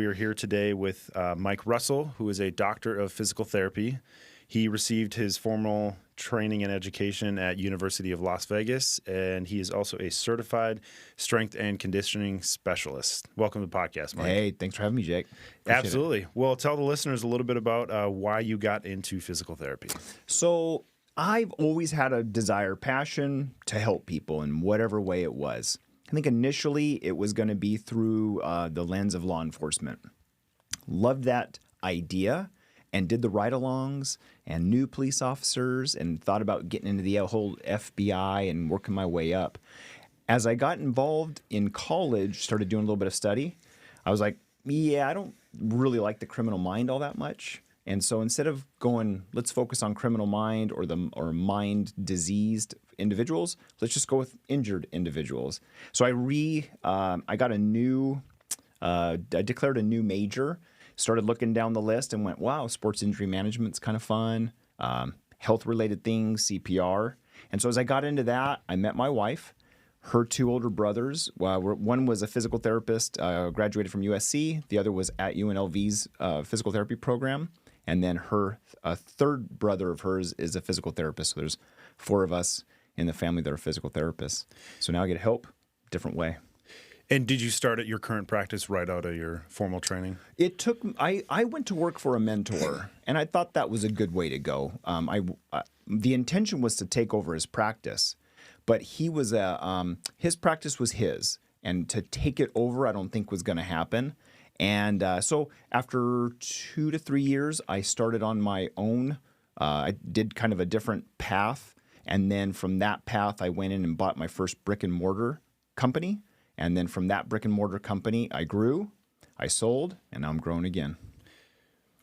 We are here today with Mike Russell, who is a doctor of physical therapy. He received his formal training and education at University of Las Vegas, and he is also a certified strength and conditioning specialist. Welcome to the podcast, Mike. Hey, thanks for having me, Jake. Appreciate Absolutely. Well, tell the listeners a little bit about why you got into physical therapy. So I've always had a desire, passion to help people in whatever way it was. I think initially it was going to be through the lens of law enforcement. Loved that idea and did the ride-alongs and knew police officers and thought about getting into the whole FBI and working my way up. As I got involved in college, started doing a little bit of study, I was like, yeah, I don't really like the criminal mind all that much. And so instead of going, let's focus on criminal mind or mind diseased individuals, let's just go with injured individuals. So I got a new, I declared a new major, started looking down the list and went, wow, sports injury management's kind of fun, health-related things, CPR. And so as I got into that, I met my wife. Her two older brothers, one was a physical therapist, graduated from USC. The other was at UNLV's physical therapy program. And then a third brother of hers is a physical therapist. So there's four of us in the family that are physical therapists. So now I get help different way. And did you start at your current practice right out of your formal training? It took, I went to work for a mentor, and I thought that was a good way to go. The intention was to take over his practice, but his practice was his, and to take it over I don't think was going to happen. And so after 2 to 3 years, I started on my own. I did kind of a different path. And then from that path, I went in and bought my first brick and mortar company. And then from that brick and mortar company, I grew, I sold, and now I'm growing again.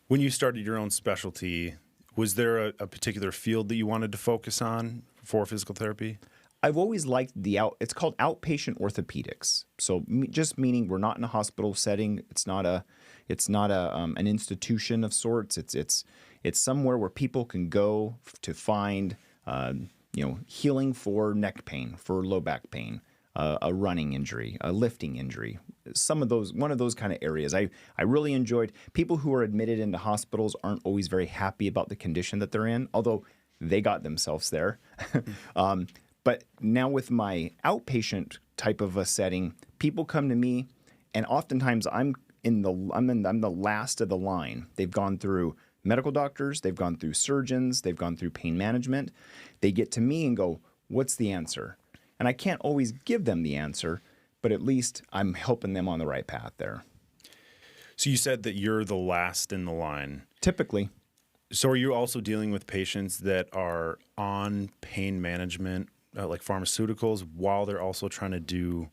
When you started your own specialty, was there a particular field that you wanted to focus on for physical therapy? I've always liked it's called outpatient orthopedics. So just meaning we're not in a hospital setting. It's not an institution of sorts. It's somewhere where people can go to find healing for neck pain, for low back pain, a running injury, a lifting injury. One of those kind of areas. I really enjoyed. People who are admitted into hospitals aren't always very happy about the condition that they're in, although they got themselves there. But now with my outpatient type of a setting, people come to me, and oftentimes I'm the last of the line. They've gone through medical doctors, they've gone through surgeons, they've gone through pain management. They get to me and go, "What's the answer?" And I can't always give them the answer, but at least I'm helping them on the right path there. So you said that you're the last in the line. Typically. So are you also dealing with patients that are on pain management, like pharmaceuticals, while they're also trying to do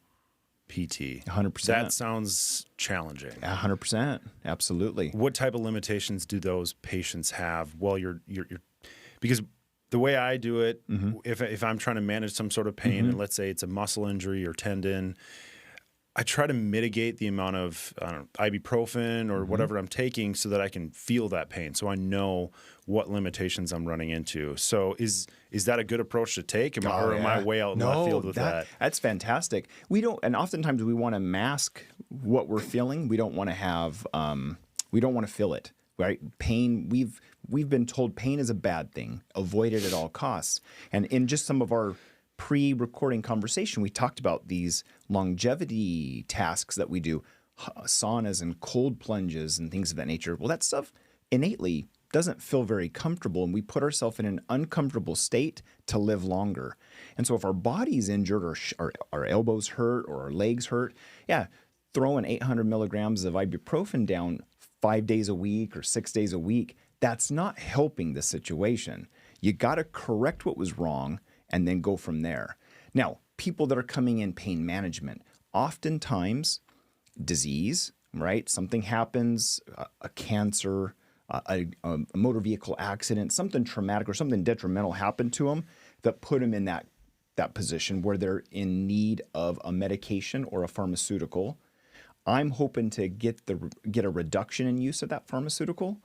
PT? 100%. That sounds challenging. 100%. Absolutely. What type of limitations do those patients have while you're because the way I do it, if I'm trying to manage some sort of pain, and let's say it's a muscle injury or tendon, I try to mitigate the amount of ibuprofen or whatever I'm taking so that I can feel that pain, so I know what limitations I'm running into. So is that a good approach to take? Am I way out in left field with that? That's fantastic. And oftentimes we want to mask what we're feeling. We don't want to have, we don't want to feel it, right? Pain, we've been told pain is a bad thing. Avoid it at all costs. And in just some of our pre-recording conversation, we talked about these longevity tasks that we do, saunas and cold plunges and things of that nature. Well, that stuff innately doesn't feel very comfortable, and we put ourselves in an uncomfortable state to live longer. And so if our body's injured or our elbows hurt or our legs hurt, throwing 800 milligrams of ibuprofen down 5 days a week or 6 days a week, that's not helping the situation. You got to correct what was wrong and then go from there. Now, people that are coming in pain management, oftentimes disease, right? Something happens, a cancer, a motor vehicle accident, something traumatic or something detrimental happened to them that put them in that position where they're in need of a medication or a pharmaceutical. I'm hoping to get a reduction in use of that pharmaceutical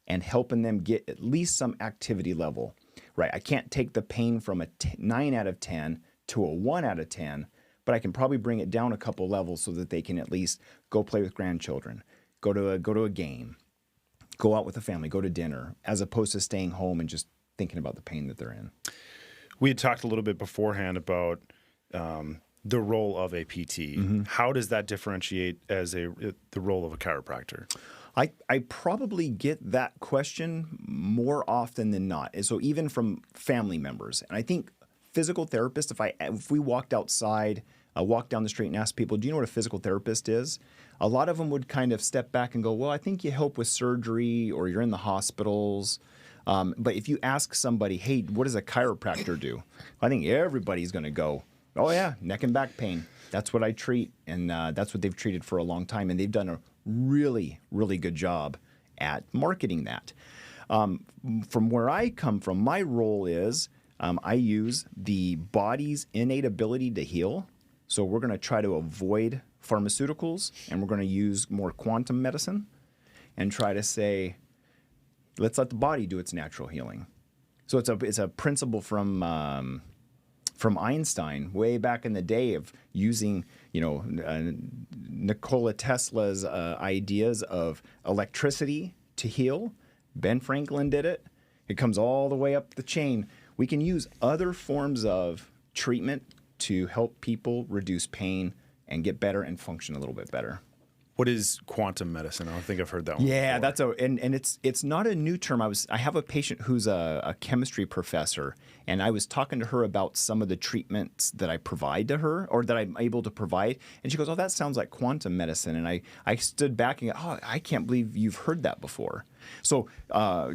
and helping them get at least some activity level. Right, I can't take the pain from a 9 out of 10 to a 1 out of 10, but I can probably bring it down a couple levels so that they can at least go play with grandchildren, go to a game, go out with the family, go to dinner, as opposed to staying home and just thinking about the pain that they're in. We had talked a little bit beforehand about the role of a PT. How does that differentiate as the role of a chiropractor? I probably get that question more often than not. So even from family members, and I think physical therapists, if we walked outside, walked down the street and asked people, do you know what a physical therapist is? A lot of them would kind of step back and go, well, I think you help with surgery or you're in the hospitals. But if you ask somebody, hey, what does a chiropractor do? I think everybody's going to go, oh yeah, neck and back pain. That's what I treat. And that's what they've treated for a long time. And they've done a really, really good job at marketing that. From where I come from, my role is I use the body's innate ability to heal. So we're going to try to avoid pharmaceuticals, and we're going to use more quantum medicine and try to say, let's let the body do its natural healing. So it's a principle from Einstein way back in the day of using, Nikola Tesla's ideas of electricity to heal. Ben Franklin did it. It comes all the way up the chain. We can use other forms of treatment to help people reduce pain and get better and function a little bit better. What is quantum medicine? I don't think I've heard that one. Yeah, before. and it's not a new term. I have a patient who's a chemistry professor, and I was talking to her about some of the treatments that I provide to her, or that I'm able to provide, and she goes, "Oh, that sounds like quantum medicine." And I stood back and go, "Oh, I can't believe you've heard that before." So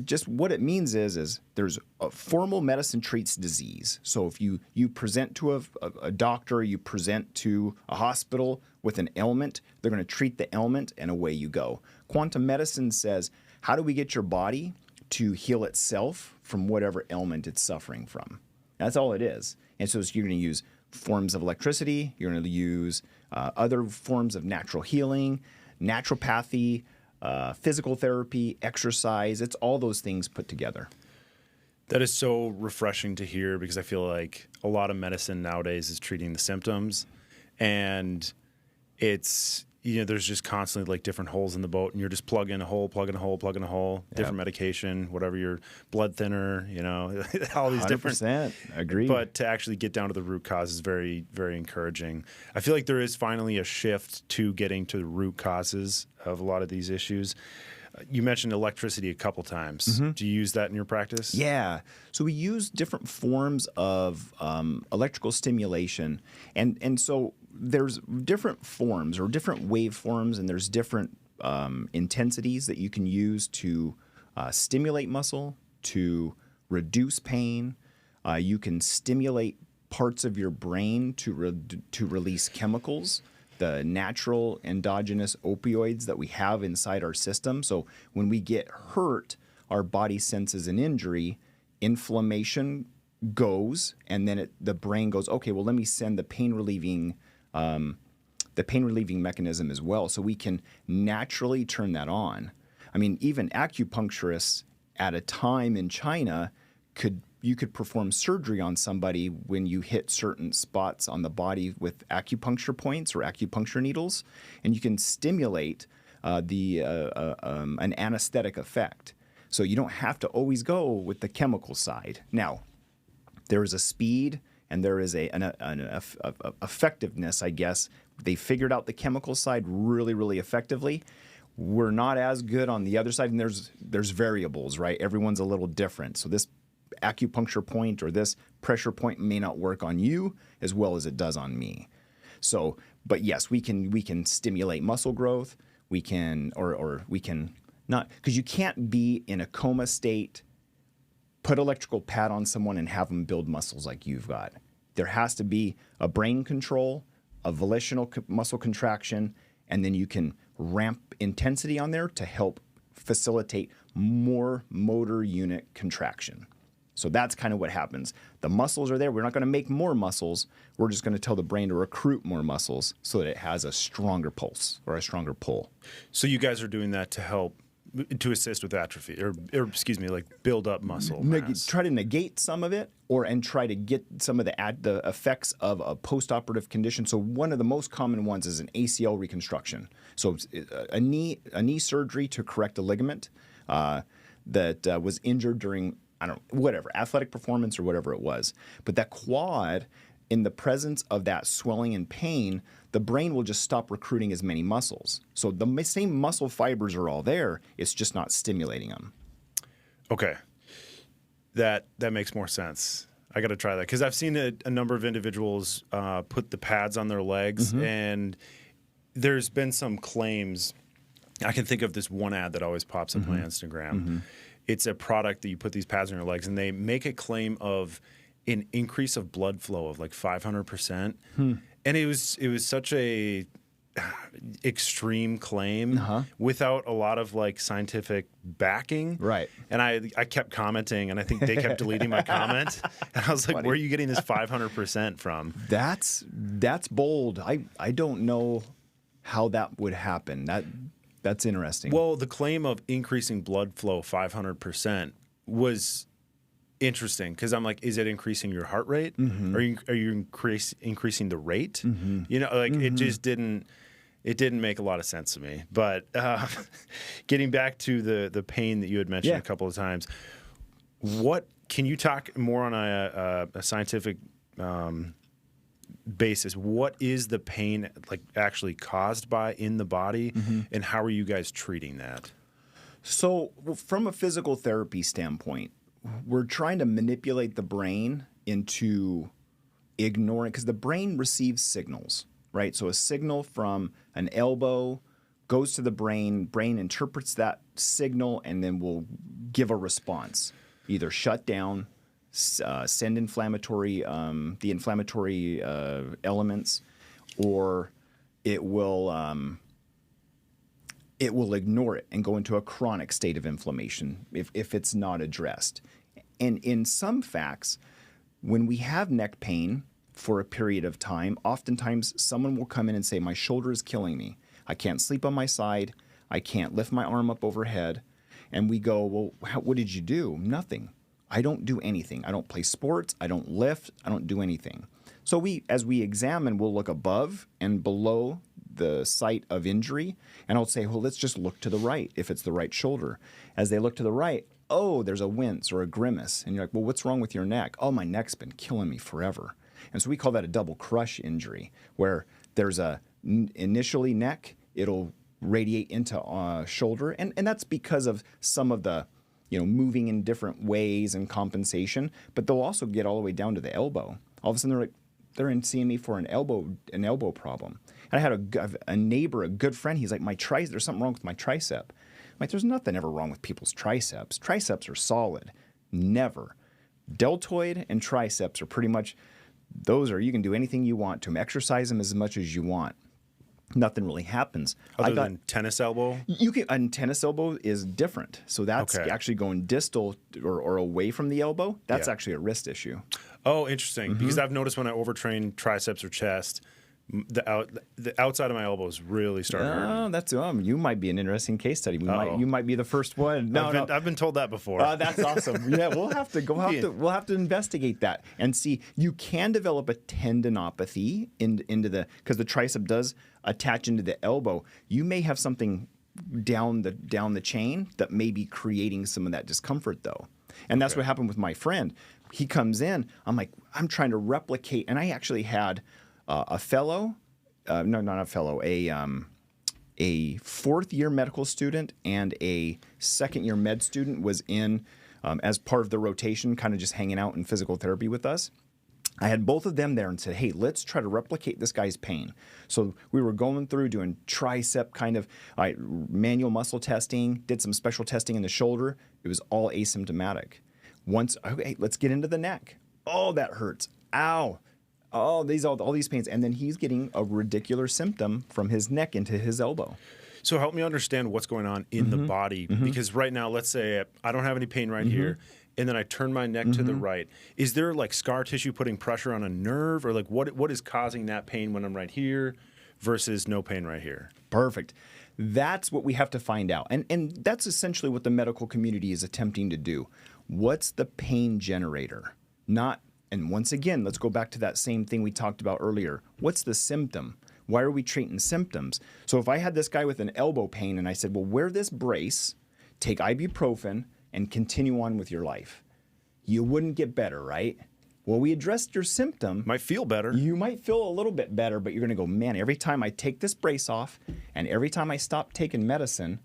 just what it means is there's a formal medicine treats disease. So if you present to a doctor, you present to a hospital with an ailment, they're going to treat the ailment and away you go. Quantum medicine says, how do we get your body to heal itself from whatever ailment it's suffering from? That's all it is. And so you're going to use forms of electricity, you're going to use other forms of natural healing, naturopathy, physical therapy, exercise. It's all those things put together. That is so refreshing to hear, because I feel like a lot of medicine nowadays is treating the symptoms, and it's, there's just constantly like different holes in the boat, and you're just plug in a hole, different medication, whatever, your blood thinner, all these 100%. different. Agreed. But to actually get down to the root cause is very, very encouraging. I feel like there is finally a shift to getting to the root causes of a lot of these issues. You mentioned electricity a couple times. Mm-hmm. Do you use that in your practice? Yeah. So we use different forms of electrical stimulation. And so there's different forms or different waveforms, and there's different intensities that you can use to stimulate muscle, to reduce pain. You can stimulate parts of your brain to release chemicals, the natural endogenous opioids that we have inside our system. So when we get hurt, our body senses an injury, inflammation goes, and then the brain goes, okay, well, let me send the pain relieving mechanism as well, so we can naturally turn that on. I mean, even acupuncturists at a time in China you could perform surgery on somebody when you hit certain spots on the body with acupuncture points or acupuncture needles, and you can stimulate an anesthetic effect. So you don't have to always go with the chemical side. Now, there is a speed and there is an effectiveness, I guess. They figured out the chemical side really, really effectively. We're not as good on the other side, and there's variables, right? Everyone's a little different. So this acupuncture point or this pressure point may not work on you as well as it does on me. So, but yes, we can stimulate muscle growth. We can, or we can not, because you can't be in a coma state, put electrical pad on someone and have them build muscles like you've got. There has to be a brain control, a volitional muscle contraction, and then you can ramp intensity on there to help facilitate more motor unit contraction. So that's kind of what happens. The muscles are there. We're not going to make more muscles. We're just going to tell the brain to recruit more muscles so that it has a stronger pulse or a stronger pull. So you guys are doing that to help to assist with atrophy or excuse me, like build up muscle mass. Try to negate some of it, and try to get some of the effects of a postoperative condition. So one of the most common ones is an ACL reconstruction. So a knee surgery to correct a ligament that was injured during whatever athletic performance or whatever it was. But that quad, in the presence of that swelling and pain, the brain will just stop recruiting as many muscles. So the same muscle fibers are all there. It's just not stimulating them. Okay. That makes more sense. I got to try that because I've seen a number of individuals put the pads on their legs, and there's been some claims. I can think of this one ad that always pops up on my Instagram. It's a product that you put these pads on your legs, and they make a claim of an increase of blood flow of like 500%. And it was such a extreme claim without a lot of like scientific backing. Right. And I kept commenting, and I think they kept deleting my comment. And I was like, where are you getting this 500% from? That's bold. I don't know how that would happen. That's interesting. Well, the claim of increasing blood flow 500% was interesting because I'm like, is it increasing your heart rate? Are you increasing the rate? You know, like it just didn't make a lot of sense to me. But getting back to the pain that you had mentioned a couple of times, what can you talk more on a scientific basis? What is the pain like actually caused by in the body, and how are you guys treating that? So, from a physical therapy standpoint, we're trying to manipulate the brain into ignoring, because the brain receives signals, right? So a signal from an elbow goes to the brain interprets that signal, and then will give a response, either shut down, send inflammatory, the inflammatory elements, or it will ignore it and go into a chronic state of inflammation if it's not addressed. And in some facts, when we have neck pain for a period of time, oftentimes someone will come in and say, my shoulder is killing me. I can't sleep on my side. I can't lift my arm up overhead. And we go, well, what did you do? Nothing. I don't do anything. I don't play sports. I don't lift. I don't do anything. So as we examine, we'll look above and below the site of injury, and I'll say, well, let's just look to the right if it's the right shoulder. As they look to the right, oh, there's a wince or a grimace. And you're like, well, what's wrong with your neck? Oh, my neck's been killing me forever. And so we call that a double crush injury, where there's initially neck, it'll radiate into shoulder. And that's because of some of the, moving in different ways and compensation, but they'll also get all the way down to the elbow. All of a sudden they're in seeing me for an elbow problem. And I had a neighbor, a good friend. He's like, there's something wrong with my tricep. I'm like, there's nothing ever wrong with people's triceps. Triceps are solid. Never. Deltoid and triceps are pretty much, you can do anything you want to them. Exercise them as much as you want. Nothing really happens. Other than tennis elbow? And tennis elbow is different. So that's actually going distal or away from the elbow. That's actually a wrist issue. Oh, interesting. Because I've noticed when I overtrain triceps or chest, the outside of my elbows really start hurting. You might be an interesting case study. You might be the first one. I've been told that before. That's awesome. Yeah, we'll have to investigate that and see. You can develop a tendinopathy because the tricep does attach into the elbow. You may have something down the chain that may be creating some of that discomfort though. And that's what happened with my friend. He comes in. I'm like, I'm trying to replicate, and I actually had a fourth-year medical student and a second-year med student was in as part of the rotation, kind of just hanging out in physical therapy with us. I had both of them there and said, hey, let's try to replicate this guy's pain. So we were going through doing tricep kind of manual muscle testing, did some special testing in the shoulder. It was all asymptomatic. Okay, let's get into the neck. Oh, that hurts. Ow. Oh, all these pains. And then he's getting a radicular symptom from his neck into his elbow. So help me understand what's going on in the body. Because right now, let's say I don't have any pain right here, and then I turn my neck to the right. Is there like scar tissue putting pressure on a nerve? Or like what is causing that pain when I'm right here versus no pain right here? Perfect. that's what we have to find out. And that's essentially what the medical community is attempting to do. What's the pain generator? And once again, let's go back to that same thing we talked about earlier. What's the symptom? Why are we treating symptoms? So if I had this guy with an elbow pain and I said, well, wear this brace, take ibuprofen, and continue on with your life, you wouldn't get better, right? Well, we addressed your symptom. Might feel better. You might feel a little bit better, but you're going to go, man, every time I take this brace off and every time I stop taking medicine,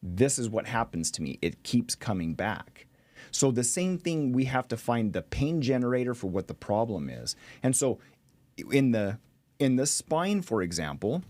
this is what happens to me. It keeps coming back. So the same thing, we have to find the pain generator for what the problem is. And so in the spine, for example,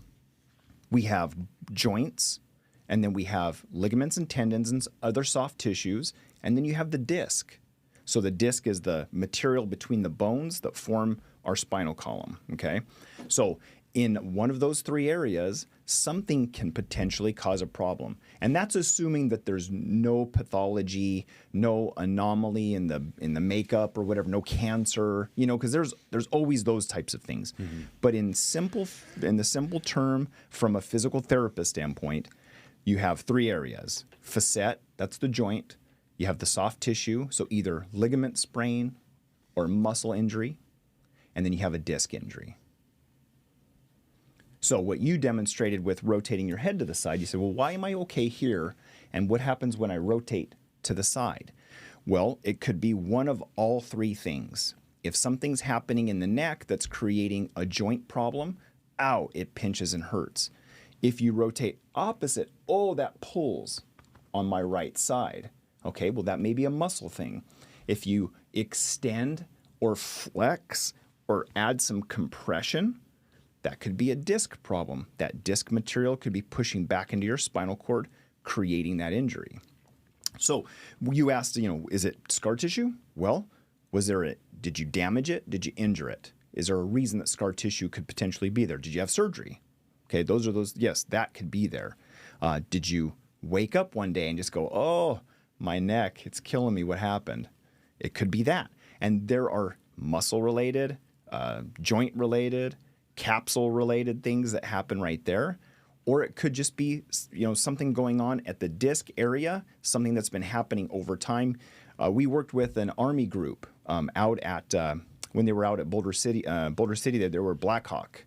we have joints, and then we have ligaments and tendons and other soft tissues, and then you have the disc. So the disc is the material between the bones that form our spinal column, okay? So in one of those three areas, something can potentially cause a problem. And that's assuming that there's no pathology, no anomaly in the makeup or whatever, no cancer, because there's always those types of things. Mm-hmm. But in the simple term, from a physical therapist standpoint, you have three areas. Facet, that's the joint. You have the soft tissue, so either ligament sprain or muscle injury. And then you have a disc injury. So what you demonstrated with rotating your head to the side, you said, well, why am I okay here? And what happens when I rotate to the side? Well, it could be one of all three things. If something's happening in the neck that's creating a joint problem, ow, it pinches and hurts. If you rotate opposite, oh, that pulls on my right side. Okay, well, that may be a muscle thing. If you extend or flex or add some compression, that could be a disc problem. That disc material could be pushing back into your spinal cord, creating that injury. So you asked, is it scar tissue? Well, did you damage it? Did you injure it? Is there a reason that scar tissue could potentially be there? Did you have surgery? Okay, yes, that could be there. Did you wake up one day and just go, oh, my neck, it's killing me, what happened? It could be that. And there are muscle-related, joint-related, capsule-related things that happen right there. Or it could just be, something going on at the disc area, something that's been happening over time. We worked with an Army group out at, when they were out at Boulder City, there were Black Hawk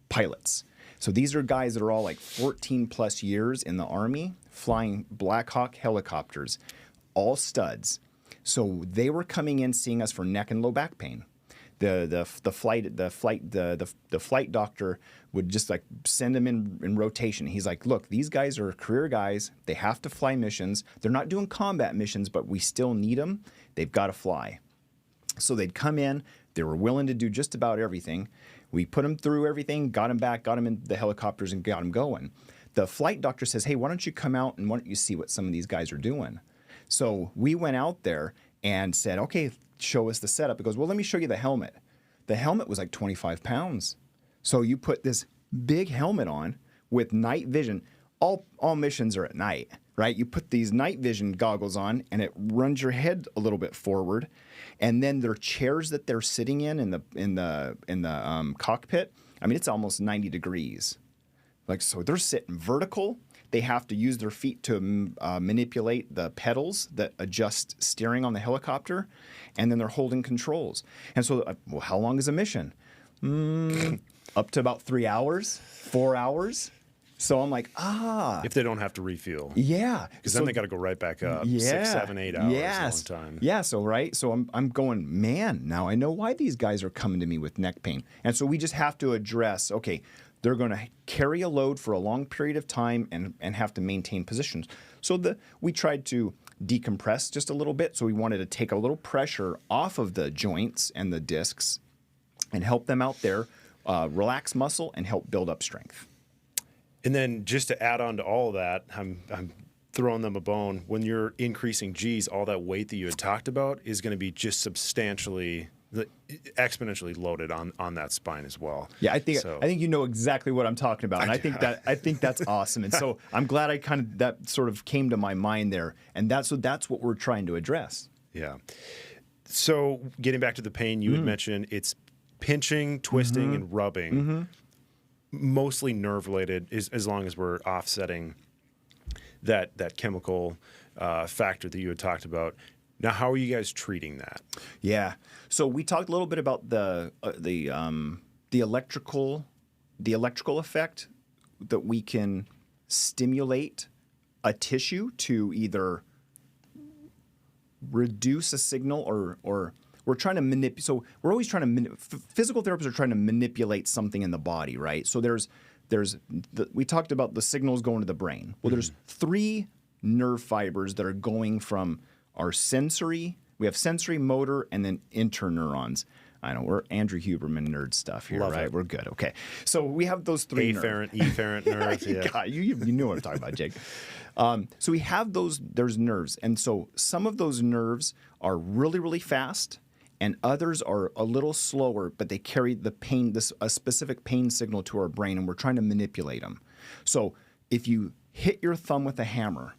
pilots. So these are guys that are all like 14 plus years in the Army flying Black Hawk helicopters, all studs. So they were coming in seeing us for neck and low back pain. The flight doctor would just like send them in rotation. He's like, look, these guys are career guys. They have to fly missions. They're not doing combat missions, but we still need them. They've got to fly. So they'd come in. They were willing to do just about everything. We put them through everything, got them back, got them in the helicopters, and got them going. The flight doctor says, hey, why don't you come out and why don't you see what some of these guys are doing? So we went out there and said, okay, show us the setup. He goes, well, let me show you the helmet. The helmet was like 25 pounds. So you put this big helmet on with night vision. All missions are at night, right? You put these night vision goggles on and it runs your head a little bit forward. And then their chairs that they're sitting in the cockpit, I mean, it's almost 90 degrees. Like, so they're sitting vertical. They have to use their feet to manipulate the pedals that adjust steering on the helicopter, and then they're holding controls. And so, well, how long is a mission? Up to about 3 hours, 4 hours. So I'm like, if they don't have to refuel. Yeah. Because then they got to go right back up. Yeah. 6, 7, 8 hours, yes. a long time. Yeah, so I'm going, man, now I know why these guys are coming to me with neck pain. And so we just have to address, okay, they're going to carry a load for a long period of time and have to maintain positions. So we tried to decompress just a little bit. So we wanted to take a little pressure off of the joints and the discs and help them out there, relax muscle and help build up strength. And then just to add on to all of that, I'm throwing them a bone. When you're increasing G's, all that weight that you had talked about is going to be just exponentially loaded on that spine as well. Yeah, I think you know exactly what I'm talking about, and I think that's awesome. And so I'm glad that sort of came to my mind there, and that's what we're trying to address. Yeah. So getting back to the pain, you had mentioned it's pinching, twisting, and rubbing. mostly nerve related, as long as we're offsetting that chemical factor that you had talked about. Now, how are you guys treating that? Yeah. So we talked a little bit about the electrical effect that we can stimulate a tissue to either reduce a signal or we're trying to manipulate. So we're always trying to physical therapists are trying to manipulate something in the body, right? So we talked about the signals going to the brain. Well, there's 3 nerve fibers that are going from our sensory. We have sensory, motor, and then interneurons. I know we're Andrew Huberman nerd stuff here, Love right? it. We're good. Okay, so we have those 3 Afferent, efferent nerves. Yeah. you knew what I'm talking about, Jake. So we have there's nerves. And so some of those nerves are really, really fast and others are a little slower, but they carry the pain, a specific pain signal to our brain, and we're trying to manipulate them. So if you hit your thumb with a hammer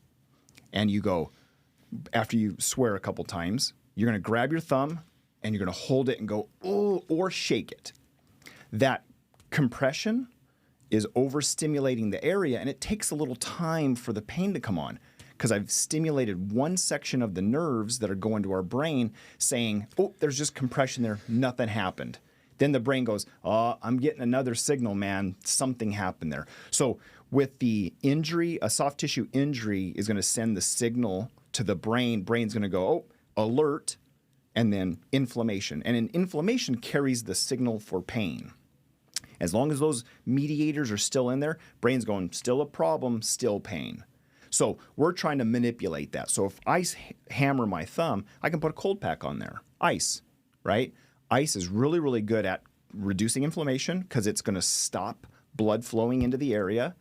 and you go, after you swear a couple times, you're going to grab your thumb and you're going to hold it and go, oh, or shake it. That compression is overstimulating the area, and it takes a little time for the pain to come on because I've stimulated one section of the nerves that are going to our brain saying, oh, there's just compression there, nothing happened. Then the brain goes, oh, I'm getting another signal, man, something happened there. So with the injury, a soft tissue injury is going to send the signal to the brain. Brain's going to go, oh, alert, and then inflammation. And inflammation carries the signal for pain. As long as those mediators are still in there, brain's going, still a problem, still pain. So we're trying to manipulate that. So if I hammer my thumb, I can put a cold pack on there. Ice, right? Ice is really, really good at reducing inflammation because it's going to stop blood flowing into the area.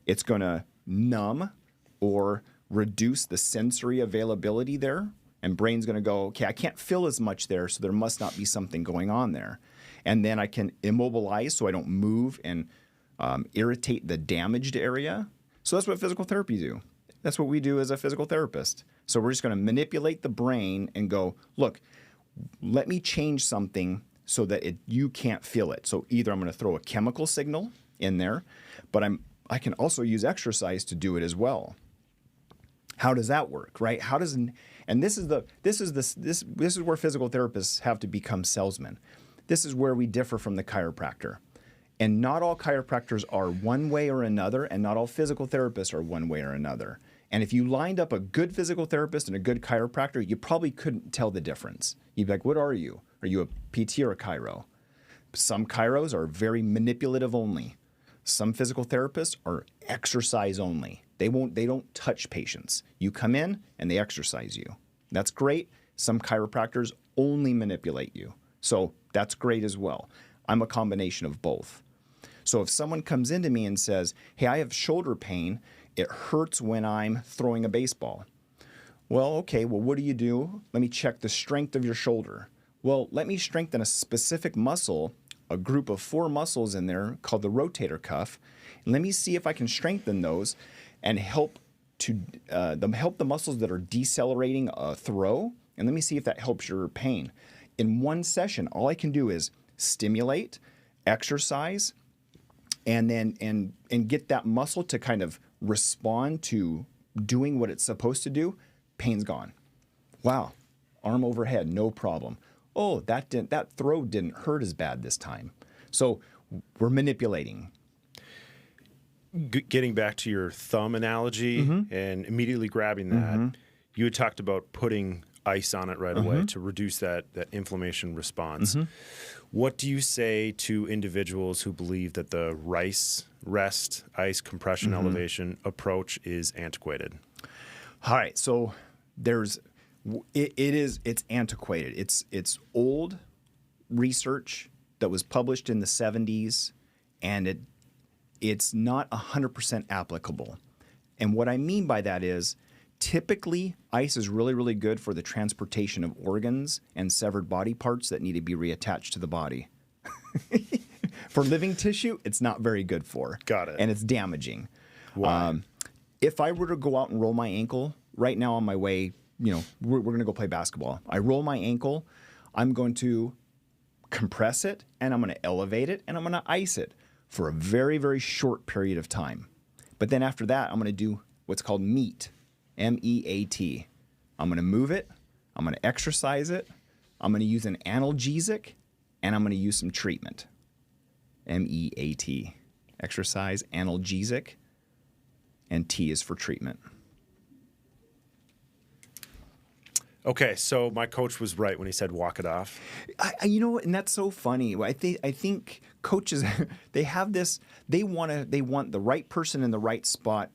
It's going to numb or reduce the sensory availability there. And brain's going to go, okay, I can't feel as much there, so there must not be something going on there. And then I can immobilize so I don't move and irritate the damaged area. So that's what physical therapy do. That's what we do as a physical therapist. So we're just going to manipulate the brain and go, look, let me change something so that you can't feel it. So either I'm going to throw a chemical signal in there, but I can also use exercise to do it as well. How does that work, right? And this is where physical therapists have to become salesmen. This is where we differ from the chiropractor. And not all chiropractors are one way or another, and not all physical therapists are one way or another. And if you lined up a good physical therapist and a good chiropractor, you probably couldn't tell the difference. You'd be like, what are you? Are you a PT or a chiro? Some chiros are very manipulative only. Some physical therapists are exercise only. They don't touch patients. You come in and they exercise you. That's great. Some chiropractors only manipulate you. So that's great as well. I'm a combination of both. So if someone comes into me and says, hey, I have shoulder pain, it hurts when I'm throwing a baseball. Well, okay, well, what do you do? Let me check the strength of your shoulder. Well, let me strengthen a specific muscle, a group of 4 muscles in there called the rotator cuff. And let me see if I can strengthen those and help the muscles that are decelerating a throw. And let me see if that helps your pain. In one session, all I can do is stimulate, exercise, and then and get that muscle to kind of respond to doing what it's supposed to do. Pain's gone. Wow, arm overhead, no problem. Oh, that throw didn't hurt as bad this time. So we're manipulating. Getting back to your thumb analogy and immediately grabbing that, you had talked about putting ice on it right away to reduce that inflammation response. What do you say to individuals who believe that the rest, ice, compression, elevation approach is antiquated? All right, so it's antiquated. It's old research that was published in the 70s, and it's not 100% applicable. And what I mean by that is, typically, ice is really, really good for the transportation of organs and severed body parts that need to be reattached to the body. For living tissue, it's not very good for. Got it. And it's damaging. Why? If I were to go out and roll my ankle right now on my way, we're going to go play basketball. I roll my ankle, I'm going to compress it, and I'm going to elevate it, and I'm going to ice it. for a very, very short period of time. But then after that, I'm going to do what's called MEAT, M-E-A-T. I'm going to move it. I'm going to exercise it. I'm going to use an analgesic, and I'm going to use some treatment. M-E-A-T. Exercise, analgesic, and T is for treatment. Okay, so my coach was right when he said walk it off. You know, and that's so funny. I think coaches they have this. They want the right person in the right spot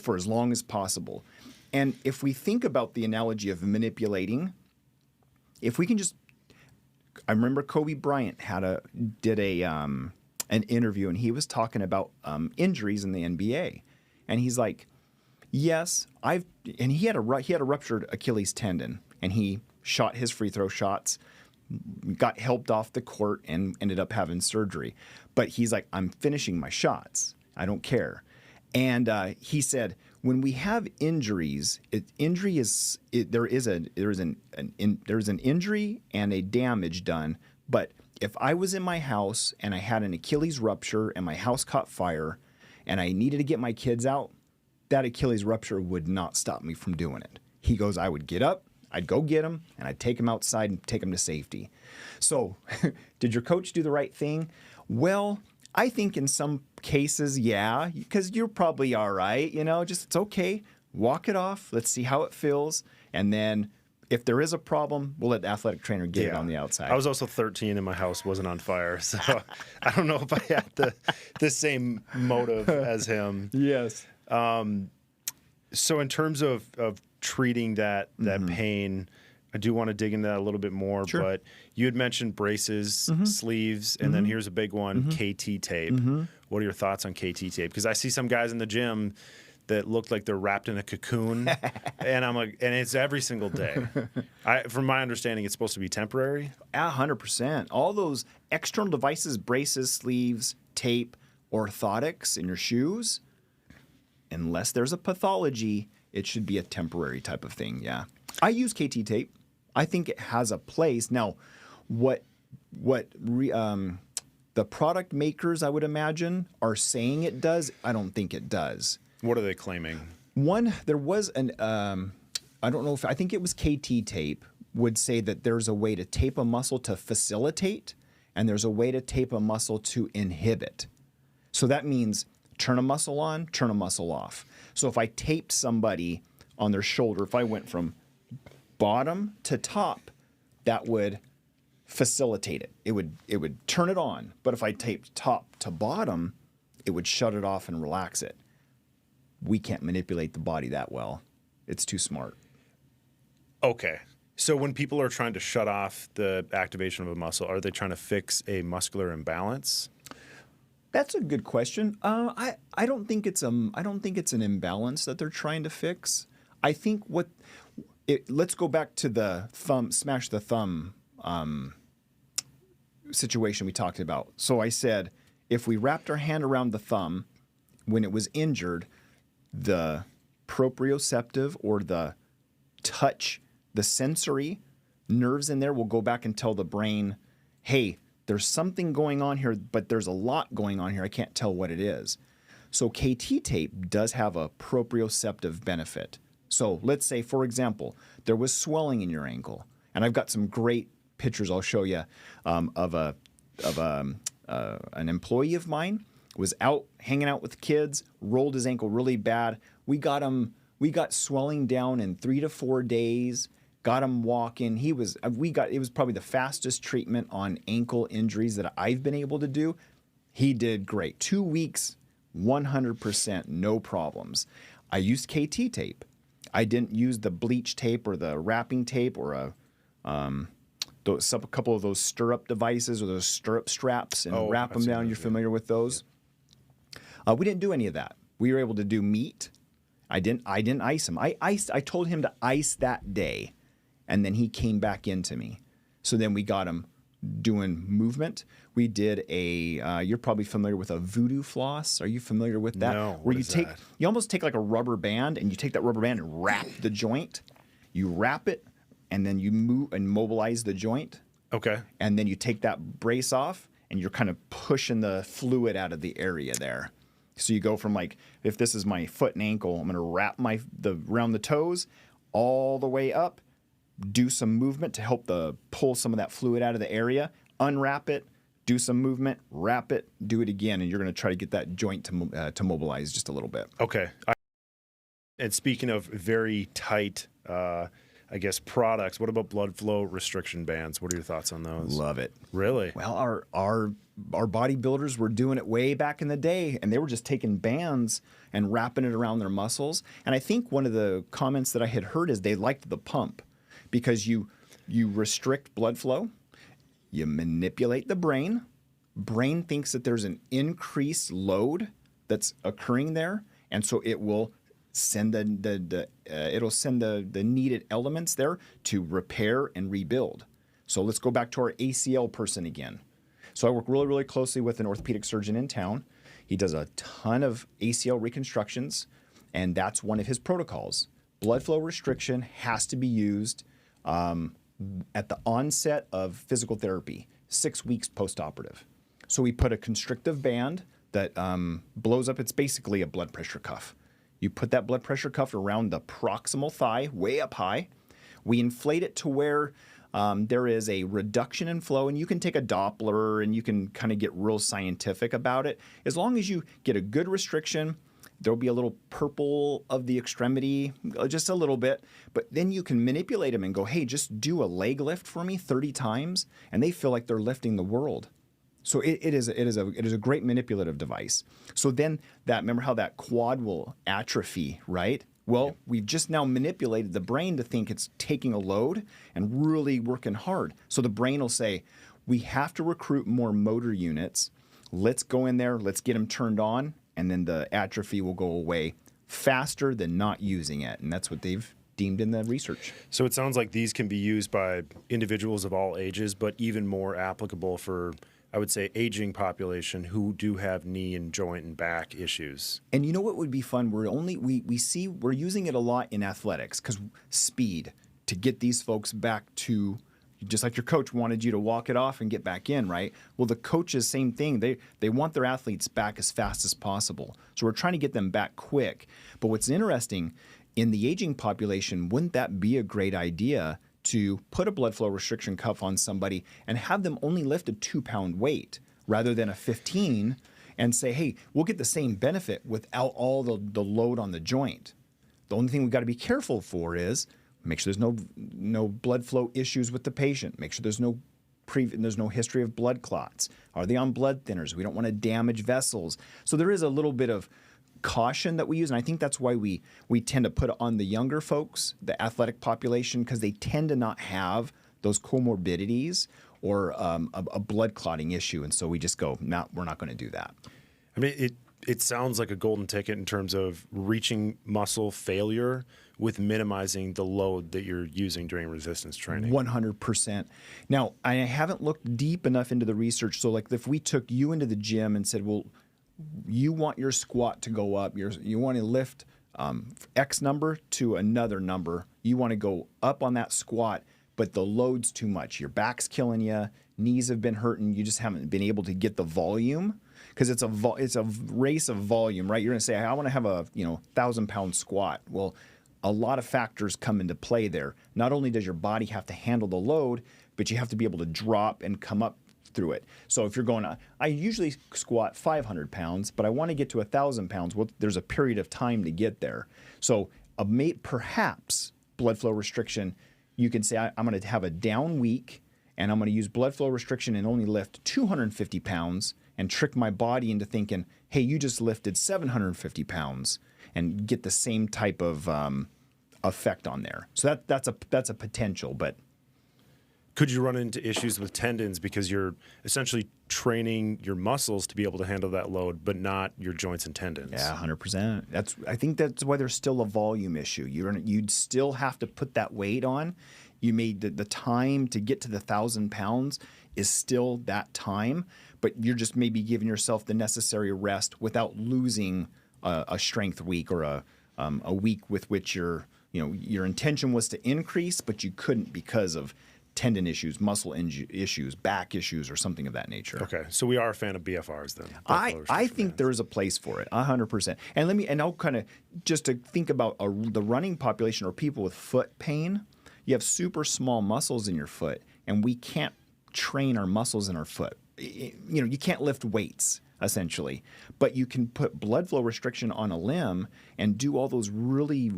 for as long as possible. And if we think about the analogy of manipulating, if we can just, I remember Kobe Bryant did an interview, and he was talking about injuries in the NBA, and he's like, yes, and he had a ruptured Achilles tendon, and he shot his free throw shots, got helped off the court, and ended up having surgery. But he's like, I'm finishing my shots. I don't care. And he said, when we have injuries, there is an injury and a damage done. But if I was in my house and I had an Achilles rupture and my house caught fire and I needed to get my kids out, that Achilles rupture would not stop me from doing it. He goes, I would get up, I'd go get them, and I'd take them outside and take them to safety. So did your coach do the right thing? Well, I think in some cases, yeah, because you're probably all right. Just it's okay. Walk it off. Let's see how it feels. And then if there is a problem, we'll let the athletic trainer get it on the outside. I was also 13 and my house wasn't on fire. So I don't know if I had the same motive as him. Yes. So in terms of treating that pain, I do want to dig into that a little bit more. Sure. But you had mentioned braces, sleeves, and then here's a big one, KT tape. What are your thoughts on KT tape? Because I see some guys in the gym that look like they're wrapped in a cocoon, and I'm like, and it's every single day. From my understanding, it's supposed to be temporary. 100%. All those external devices, braces, sleeves, tape, orthotics in your shoes, unless there's a pathology, it should be a temporary type of thing, yeah. I use KT tape. I think it has a place. Now, what the product makers, I would imagine, are saying it does, I don't think it does. What are they claiming? There was I don't know I think it was KT tape would say that there's a way to tape a muscle to facilitate, and there's a way to tape a muscle to inhibit. So that means turn a muscle on, turn a muscle off. So if I taped somebody on their shoulder, if I went from bottom to top, that would facilitate it. It would turn it on. But if I taped top to bottom, it would shut it off and relax it. We can't manipulate the body that well. It's too smart. Okay. So when people are trying to shut off the activation of a muscle, are they trying to fix a muscular imbalance? That's a good question. I don't think it's an imbalance that they're trying to fix. I think let's go back to the smash the thumb situation we talked about. So I said, if we wrapped our hand around the thumb when it was injured, the proprioceptive or the touch, the sensory nerves in there will go back and tell the brain, hey, there's something going on here, but there's a lot going on here. I can't tell what it is. So KT tape does have a proprioceptive benefit. So let's say, for example, there was swelling in your ankle, and I've got some great pictures I'll show you of an employee of mine was out hanging out with kids, rolled his ankle really bad. We got swelling down in 3 to 4 days. Got him walking. It was probably the fastest treatment on ankle injuries that I've been able to do. He did great. 2 weeks, 100%, no problems. I used KT tape. I didn't use the bleach tape or the wrapping tape or a couple of those stirrup devices or those stirrup straps and wrap them down. You're familiar with those? We didn't do any of that. We were able to do MEAT. I didn't ice him. I told him to ice that day, and then he came back into me. So then we got him doing movement. We did you're probably familiar with a voodoo floss. Are you familiar with that? No. Where you almost take like a rubber band, and you take that rubber band and wrap the joint. You wrap it, and then you move and mobilize the joint. Okay. And then you take that brace off, and you're kind of pushing the fluid out of the area there. So you go from like, if this is my foot and ankle, I'm going to wrap around the toes all the way up, do some movement to help pull some of that fluid out of the area, unwrap it, do some movement, wrap it, do it again, and you're going to try to get that joint to mobilize just a little bit. Okay. And speaking of very tight, I guess, products, what about blood flow restriction bands? What are your thoughts on those? Love it. Really? Well, our bodybuilders were doing it way back in the day, and they were just taking bands and wrapping it around their muscles. And I think one of the comments that I had heard is they liked the pump because you restrict blood flow, you manipulate the brain. Brain thinks that there's an increased load that's occurring there, and so it will send it'll send the needed elements there to repair and rebuild. So let's go back to our ACL person again. So I work really, really closely with an orthopedic surgeon in town. He does a ton of ACL reconstructions, and that's one of his protocols. Blood flow restriction has to be used at the onset of physical therapy, 6 weeks post-operative. So we put a constrictive band that blows up. It's basically a blood pressure cuff. You put that blood pressure cuff around the proximal thigh, way up high. We inflate it to where there is a reduction in flow, and you can take a Doppler and you can kind of get real scientific about it. As long as you get a good restriction, there'll be a little purple of the extremity, just a little bit, but then you can manipulate them and go, hey, just do a leg lift for me 30 times, and they feel like they're lifting the world. So it is a great manipulative device. So then remember how that quad will atrophy, right? Well, we've just now manipulated the brain to think it's taking a load and really working hard. So the brain will say, we have to recruit more motor units. Let's go in there, let's get them turned on, and then the atrophy will go away faster than not using it. And that's what they've deemed in the research. So it sounds like these can be used by individuals of all ages, but even more applicable for, I would say, aging population who do have knee and joint and back issues. And you know what would be fun? We're using it a lot in athletics because speed to get these folks back to, just like your coach wanted you to walk it off and get back in, right? Well, the coaches, same thing. They want their athletes back as fast as possible. So we're trying to get them back quick. But what's interesting, in the aging population, wouldn't that be a great idea to put a blood flow restriction cuff on somebody and have them only lift a 2-pound weight rather than a 15 and say, hey, we'll get the same benefit without all the load on the joint. The only thing we've got to be careful for is make sure there's no blood flow issues with the patient. Make sure there's no history of blood clots. Are they on blood thinners? We don't want to damage vessels. So there is a little bit of caution that we use, and I think that's why we tend to put it on the younger folks, the athletic population, because they tend to not have those comorbidities or a blood clotting issue, and so we just go, no, we're not going to do that. I mean, it sounds like a golden ticket in terms of reaching muscle failure with minimizing the load that you're using during resistance training. 100%. Now, I haven't looked deep enough into the research, so like if we took you into the gym and said, well, you want your squat to go up, you want to lift X number to another number, you want to go up on that squat, but the load's too much. Your back's killing you, knees have been hurting, you just haven't been able to get the volume, because it's a race of volume, right? You're going to say, I want to have a 1,000-pound squat. Well, a lot of factors come into play there. Not only does your body have to handle the load, but you have to be able to drop and come up through it. So if you're going, I usually squat 500 pounds, but I want to get to 1,000 pounds. Well, there's a period of time to get there. So perhaps blood flow restriction, you can say, I'm going to have a down week and I'm going to use blood flow restriction and only lift 250 pounds and trick my body into thinking, hey, you just lifted 750 pounds and get the same type of effect on there. So that's a potential, but could you run into issues with tendons because you're essentially training your muscles to be able to handle that load, but not your joints and tendons? Yeah, 100%. I think that's why there's still a volume issue. You'd still have to put that weight on. You made the time to get to the 1,000 pounds is still that time, but you're just maybe giving yourself the necessary rest without losing a strength week or a week with which your intention was to increase, but you couldn't because of tendon issues, muscle issues, back issues, or something of that nature. Okay, so we are a fan of BFRs then. I think there is a place for it, 100%. And I'll kind of, just to think about the running population or people with foot pain, you have super small muscles in your foot, and we can't train our muscles in our foot. You can't lift weights, essentially, but you can put blood flow restriction on a limb and do all those really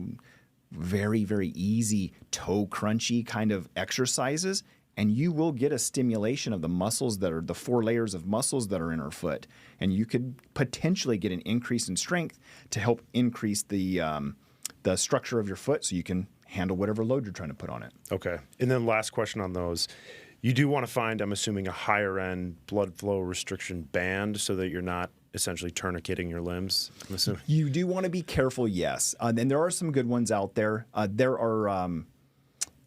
very, very easy toe crunchy kind of exercises, and you will get a stimulation of the muscles that are the 4 layers of muscles that are in our foot, and you could potentially get an increase in strength to help increase the structure of your foot so you can handle whatever load you're trying to put on it. Okay. And then last question on those. You do want to find, I'm assuming, a higher end blood flow restriction band so that you're not essentially tourniqueting your limbs, I'm assuming. You do want to be careful, yes. And there are some good ones out there. There are,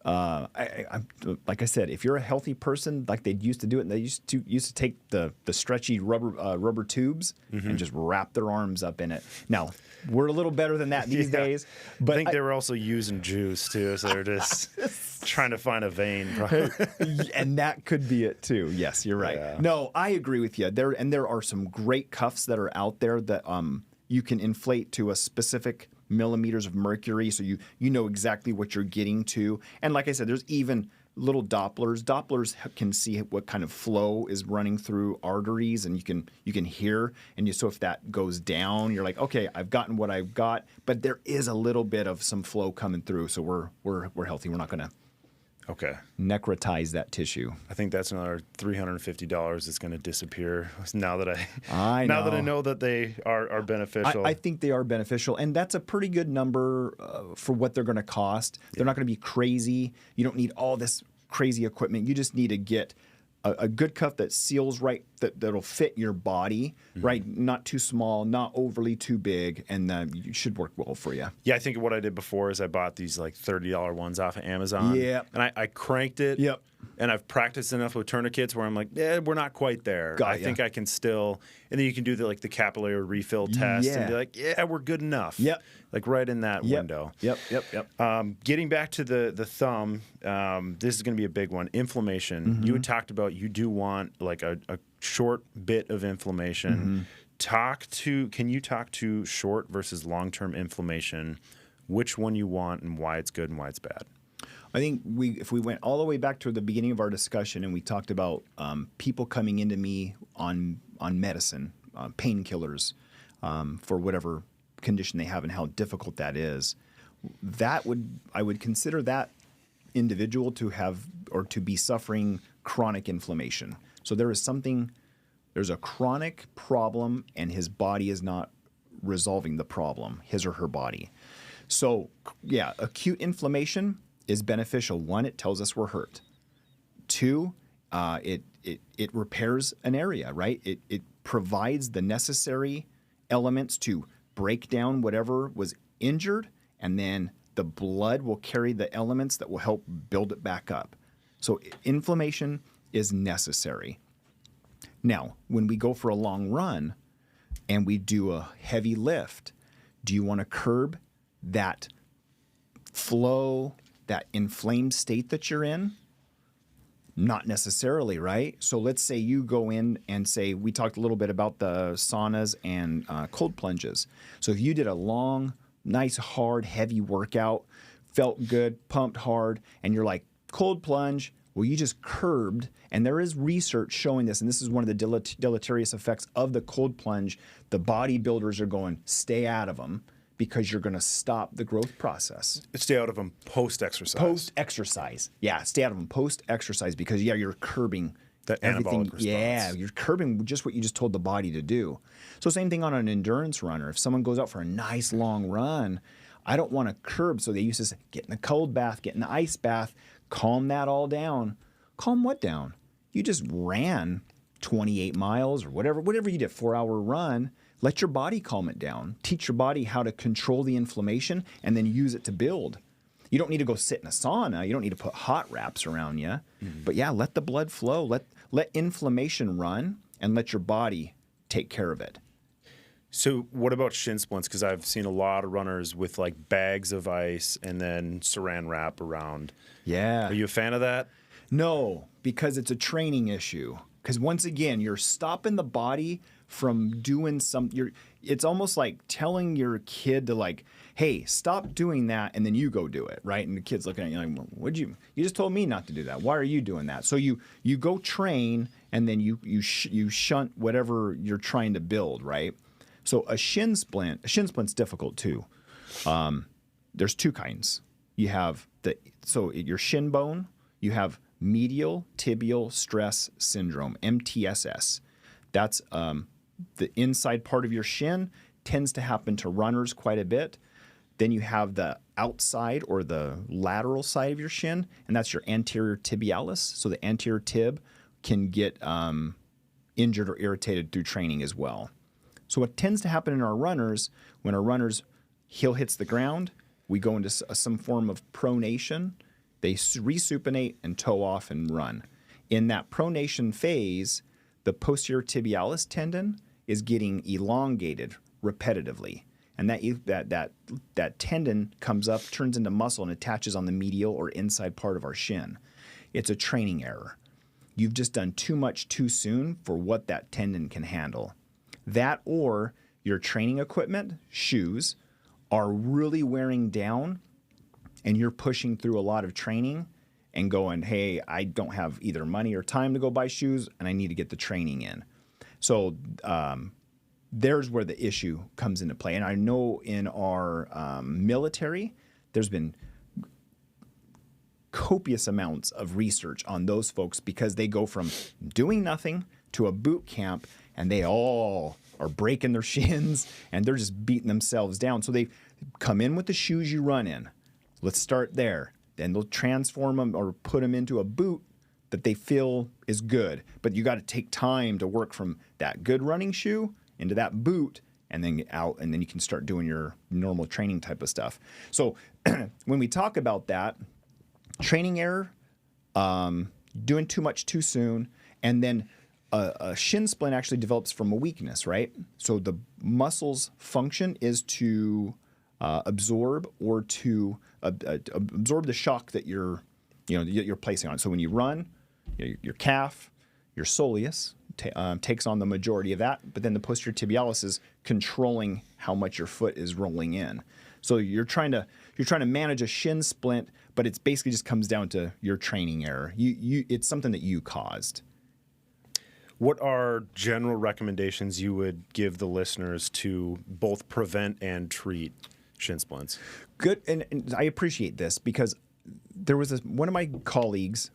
like I said, if you're a healthy person, like they used to do it, and they used to take the stretchy rubber tubes and just wrap their arms up in it. Now, we're a little better than that these days. But I think they were also using juice too, so they're just trying to find a vein. Probably. And that could be it too. Yes, you're right. Yeah. No, I agree with you. There are some great cuffs that are out there that you can inflate to a specific millimeters of mercury, so you know exactly what you're getting to. And like I said, there's even little Dopplers. Dopplers can see what kind of flow is running through arteries, and you can hear. And so if that goes down, you're like, okay, I've gotten what I've got, but there is a little bit of some flow coming through, so we're healthy. We're not going to necrotize that tissue. I think that's another $350 that's going to disappear now that I know that they are beneficial. I think they are beneficial, and that's a pretty good number for what they're going to cost. They're not going to be crazy. You don't need all this crazy equipment. You just need to get a good cuff that seals right, that'll fit your body, right? Not too small, not overly too big, and it should work well for you. Yeah, I think what I did before is I bought these like $30 ones off of Amazon. Yeah. And I cranked it. Yep. And I've practiced enough with tourniquets where I'm like, we're not quite there. I think I can still, and then you can do the capillary refill test and be like, we're good enough. Yep. Like right in that window. Yep. Getting back to the thumb, this is going to be a big one. Inflammation. You had talked about you do want like a short bit of inflammation. Can you talk to short versus long-term inflammation, which one you want and why it's good and why it's bad? I think if we went all the way back to the beginning of our discussion and we talked about people coming into me on medicine, painkillers for whatever condition they have and how difficult that is, I would consider that individual to have or to be suffering chronic inflammation. So there's a chronic problem and his body is not resolving the problem, his or her body. So yeah, acute inflammation is beneficial. 1, it tells us we're hurt. 2, it repairs an area, right? It provides the necessary elements to break down whatever was injured, and then the blood will carry the elements that will help build it back up. So inflammation is necessary. Now, when we go for a long run and we do a heavy lift, do you want to curb that flow, that inflamed state that you're in? Not necessarily, right? So let's say you go in and say, we talked a little bit about the saunas and cold plunges. So if you did a long, nice, hard, heavy workout, felt good, pumped hard, and you're like, cold plunge, well, you just curbed, and there is research showing this, and this is one of the deleterious effects of the cold plunge. The bodybuilders are going, stay out of them, because you're going to stop the growth process. Stay out of them post-exercise. Post-exercise. Yeah, stay out of them post-exercise because, you're curbing that everything. Anabolic response. Yeah, you're curbing just what you just told the body to do. So same thing on an endurance runner. If someone goes out for a nice long run, I don't want to curb. So they used to say, get in the cold bath, get in the ice bath, calm that all down. Calm what down? You just ran 28 miles or whatever you did, 4-hour run. Let your body calm it down. Teach your body how to control the inflammation and then use it to build. You don't need to go sit in a sauna. You don't need to put hot wraps around you. But let the blood flow. Let inflammation run and let your body take care of it. So what about shin splints? Because I've seen a lot of runners with like bags of ice and then saran wrap around. Yeah. Are you a fan of that? No, because it's a training issue. Because once again, you're stopping the body from doing it's almost like telling your kid to like, hey, stop doing that, and then you go do it, right? And the kid's looking at you like, what'd you just told me not to do that. Why are you doing that? So you go train, and then you shunt whatever you're trying to build, right? So a shin splint's difficult too. There's two kinds. You have your shin bone, you have medial tibial stress syndrome, MTSS. That's the inside part of your shin, tends to happen to runners quite a bit. Then you have the outside or the lateral side of your shin, and that's your anterior tibialis. So the anterior tib can get injured or irritated through training as well. So what tends to happen in our runners, when our runner's heel hits the ground, we go into some form of pronation. They resupinate and toe off and run. In that pronation phase, the posterior tibialis tendon is getting elongated repetitively. And that tendon comes up, turns into muscle, and attaches on the medial or inside part of our shin. It's a training error. You've just done too much too soon for what that tendon can handle. That or your training equipment, shoes, are really wearing down, and you're pushing through a lot of training and going, hey, I don't have either money or time to go buy shoes, and I need to get the training in. So there's where the issue comes into play. And I know in our military, there's been copious amounts of research on those folks because they go from doing nothing to a boot camp, and they all are breaking their shins, and they're just beating themselves down. So they come in with the shoes you run in. Let's start there. Then they'll transform them or put them into a boot that they feel is good. But you got to take time to work from that good running shoe into that boot, and then out, and then you can start doing your normal training type of stuff. So when we talk about that, training error, doing too much too soon, and then a shin splint actually develops from a weakness, right? So the muscle's function is to absorb or to absorb the shock that you're placing on it. So when you run, your calf, your soleus takes on the majority of that, but then the posterior tibialis is controlling how much your foot is rolling in. So you're trying to manage a shin splint, but it basically just comes down to your training error. It's something that you caused. What are general recommendations you would give the listeners to both prevent and treat shin splints? Good, and I appreciate this because there was one of my colleagues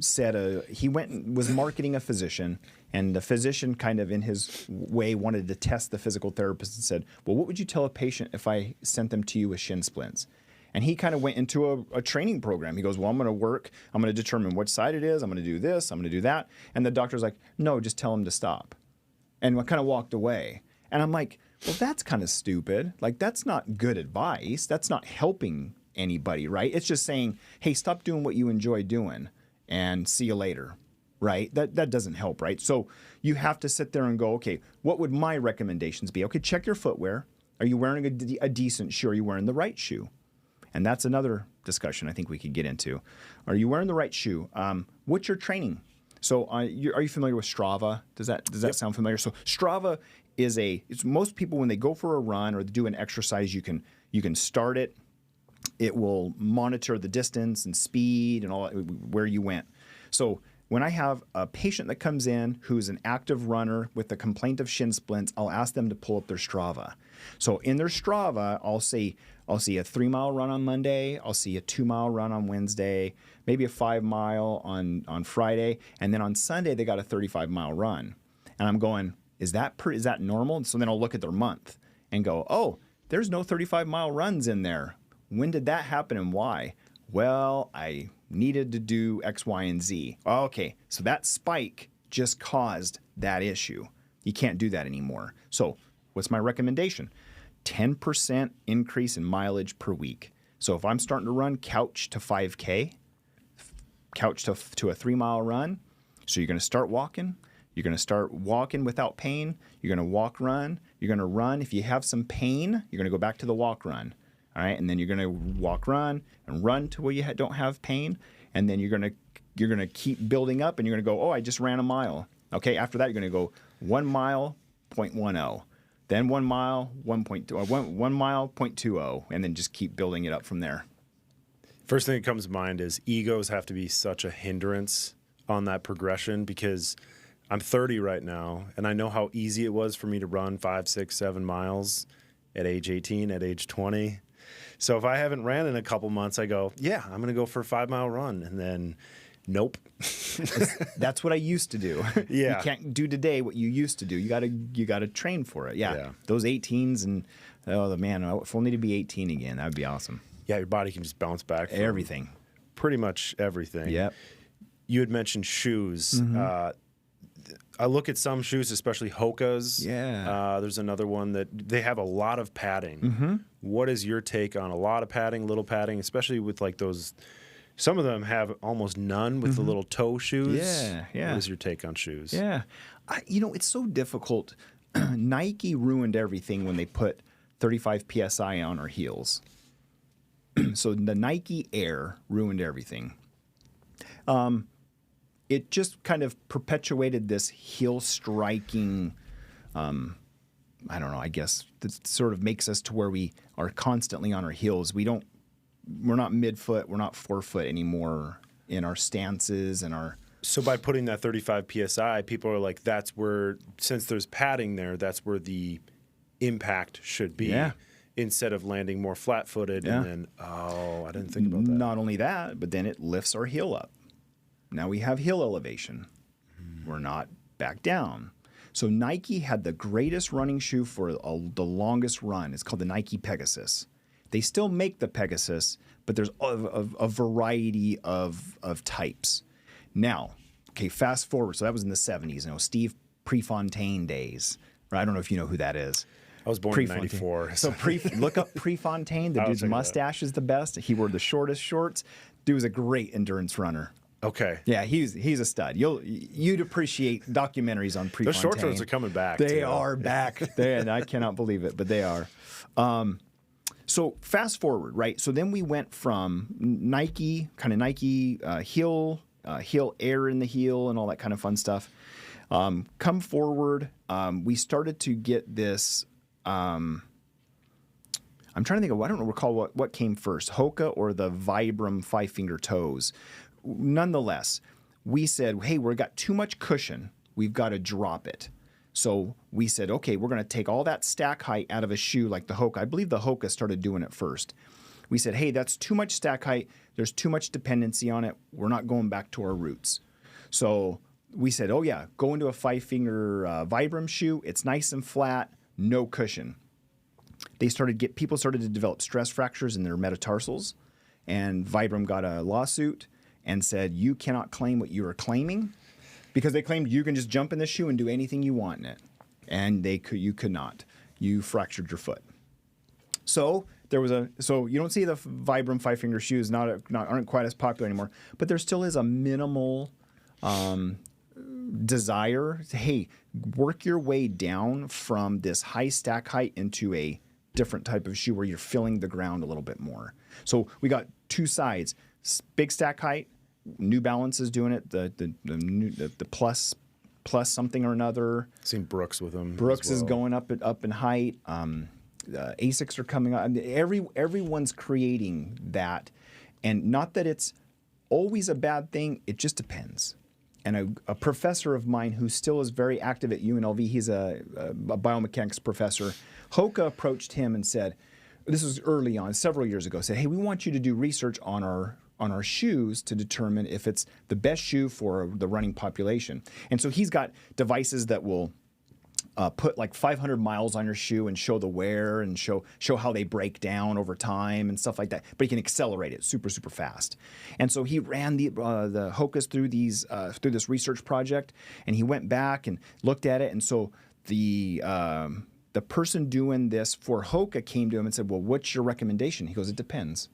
said he went and was marketing a physician, and the physician kind of in his way wanted to test the physical therapist and said, well, what would you tell a patient if I sent them to you with shin splints? And he kind of went into a training program. He goes, well, I'm going to determine which side it is. I'm going to do this. I'm going to do that. And the doctor's like, no, just tell him to stop. And I kind of walked away. And I'm like, well, that's kind of stupid. Like, that's not good advice. That's not helping anybody, right? It's just saying, hey, stop doing what you enjoy doing and see you later, right? That doesn't help, right? So you have to sit there and go, okay, what would my recommendations be? Okay, check your footwear. Are you wearing a decent shoe? Are you wearing the right shoe? And that's another discussion I think we could get into. Are you wearing the right shoe? What's your training? So are you familiar with Strava? Does that sound familiar? So Strava is it's most people when they go for a run or do an exercise, you can start it. It will monitor the distance and speed and all where you went. So when I have a patient that comes in who's an active runner with a complaint of shin splints, I'll ask them to pull up their Strava. So in their Strava, I'll see a 3-mile run on Monday. I'll see a 2-mile run on Wednesday, maybe a 5-mile on Friday. And then on Sunday, they got a 35-mile run. And I'm going, is that normal? And so then I'll look at their month and go, oh, there's no 35-mile runs in there. When did that happen and why? Well, I needed to do X, Y, and Z. Okay, so that spike just caused that issue. You can't do that anymore. So what's my recommendation? 10% increase in mileage per week. So if I'm starting to run couch to 5K, couch to a 3-mile run, so you're going to start walking. You're going to start walking without pain. You're going to walk, run. You're going to run. If you have some pain, you're going to go back to the walk, run. All right, and then you're going to walk, run, and run to where you don't have pain, and then you're going to keep building up, and you're going to go, oh, I just ran a mile. Okay, after that, you're going to go 1 mile, 0.10. Then 1 mile, 1.2, or 1 mile, 0.20, and then just keep building it up from there. First thing that comes to mind is egos have to be such a hindrance on that progression, because I'm 30 right now, and I know how easy it was for me to run 5, 6, 7 miles at age 18, at age 20. So if I haven't ran in a couple months, I go, yeah, I'm going to go for a 5-mile run. And then, nope. That's what I used to do. Yeah. You can't do today what you used to do. You gotta train for it. Yeah. Those 18s and, oh, man, if only to be 18 again, that would be awesome. Yeah, your body can just bounce back from everything. Pretty much everything. Yep. You had mentioned shoes. I look at some shoes, especially Hoka's. Yeah. There's another one that they have a lot of padding. What is your take on a lot of padding, little padding, especially with like those? Some of them have almost none with the little toe shoes. Yeah. What is your take on shoes? Yeah. It's so difficult. Nike ruined everything when they put 35 PSI on our heels. So the Nike Air ruined everything. It just kind of perpetuated this heel striking, I don't know, I guess that sort of makes us to where we are constantly on our heels. We're not midfoot, we're not forefoot anymore in our stances and our... So by putting that 35 PSI, people are like, that's where, since there's padding there, that's where the impact should be. Yeah. Instead of landing more flat-footed and then, I didn't think about that. Not only that, but then it lifts our heel up. Now we have heel elevation. We're not back down. So Nike had the greatest running shoe for the longest run. It's called the Nike Pegasus. They still make the Pegasus, but there's a variety of types. Now, okay, fast forward. So that was in the 70s, Steve Prefontaine days. Right? I don't know if you know who that is. I was born in 94. So look up Prefontaine. The dude's mustache is the best. He wore the shortest shorts. Dude was a great endurance runner. Okay. Yeah, he's a stud. You'd appreciate documentaries on Prefontaine. Those short shorts are coming back. They are back. And I cannot believe it, but they are. So fast forward, right? So then we went from Nike heel air in the heel and all that kind of fun stuff. Come forward, we started to get this. I'm trying to think of. I don't recall what came first, Hoka or the Vibram 5-finger toes. Nonetheless, we said, hey, we've got too much cushion. We've got to drop it. So we said, okay, we're going to take all that stack height out of a shoe like the Hoka. I believe the Hoka started doing it first. We said, hey, that's too much stack height. There's too much dependency on it. We're not going back to our roots. So we said, oh, yeah, go into a 5-finger Vibram shoe. It's nice and flat, no cushion. People started to develop stress fractures in their metatarsals, and Vibram got a lawsuit and said, you cannot claim what you are claiming, because they claimed you can just jump in the shoe and do anything you want in it. And you could not. You fractured your foot. So you don't see the Vibram 5-finger shoes aren't quite as popular anymore, but there still is a minimal desire to, hey, work your way down from this high stack height into a different type of shoe where you're filling the ground a little bit more. So we got two sides: big stack height. New Balance is doing it. The plus something or another. Seen Brooks with them. Brooks is going up in height. Asics are coming up. I mean, everyone's creating that, and not that it's always a bad thing. It just depends. And a professor of mine who still is very active at UNLV, he's a biomechanics professor. Hoka approached him and said, this was early on, several years ago, said, hey, we want you to do research on our shoes to determine if it's the best shoe for the running population. And so he's got devices that will put like 500 miles on your shoe and show the wear and show how they break down over time and stuff like that. But he can accelerate it super, super fast. And so he ran the Hokas through this research project, and he went back and looked at it. And so the person doing this for Hoka came to him and said, well, what's your recommendation? He goes, it depends.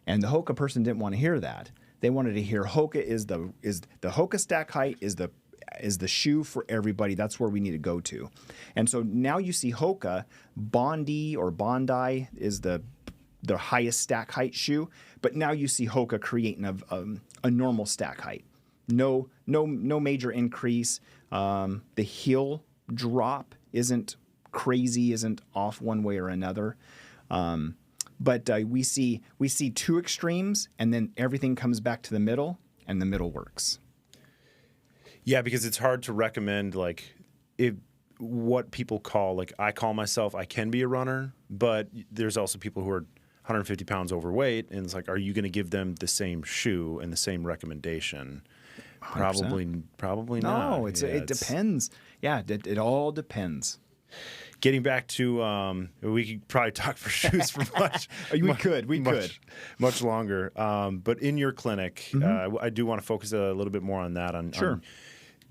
And the Hoka person didn't want to hear that. They wanted to hear Hoka is the Hoka stack height is the shoe for everybody. That's where we need to go to. And so now you see Hoka, Bondi is the the highest stack height shoe, but now you see Hoka creating a normal stack height. No major increase. The heel drop isn't crazy, isn't off one way or another. But we see two extremes, and then everything comes back to the middle, and the middle works. Yeah, because it's hard to recommend what people call, like, I call myself, I can be a runner, but there's also people who are 150 pounds overweight, and it's like, are you going to give them the same shoe and the same recommendation? 100%. Probably not. No, it depends. Yeah, it all depends. Getting back to, we could probably talk for shoes for much longer. But in your clinic, I do want to focus a little bit more on that. Sure.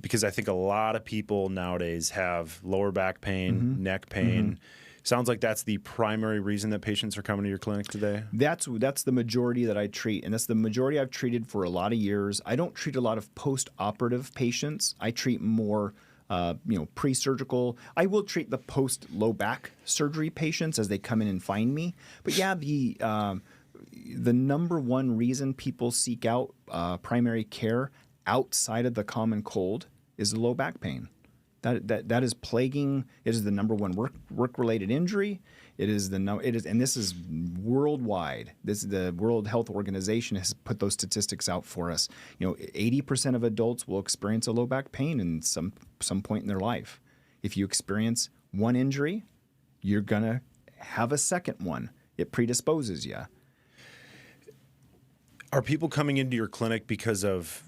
Because I think a lot of people nowadays have lower back pain, neck pain. Sounds like that's the primary reason that patients are coming to your clinic today. That's the majority that I treat, and that's the majority I've treated for a lot of years. I don't treat a lot of post-operative patients. I treat more, pre-surgical. I will treat the post-low back surgery patients as they come in and find me. But yeah, the number one reason people seek out primary care outside of the common cold is the low back pain. That is plaguing. It is the number one work-related injury. And this is worldwide. The World Health Organization has put those statistics out for us. 80% of adults will experience a low back pain in some point in their life. If you experience one injury, you're gonna have a second one. It predisposes you. Are people coming into your clinic because of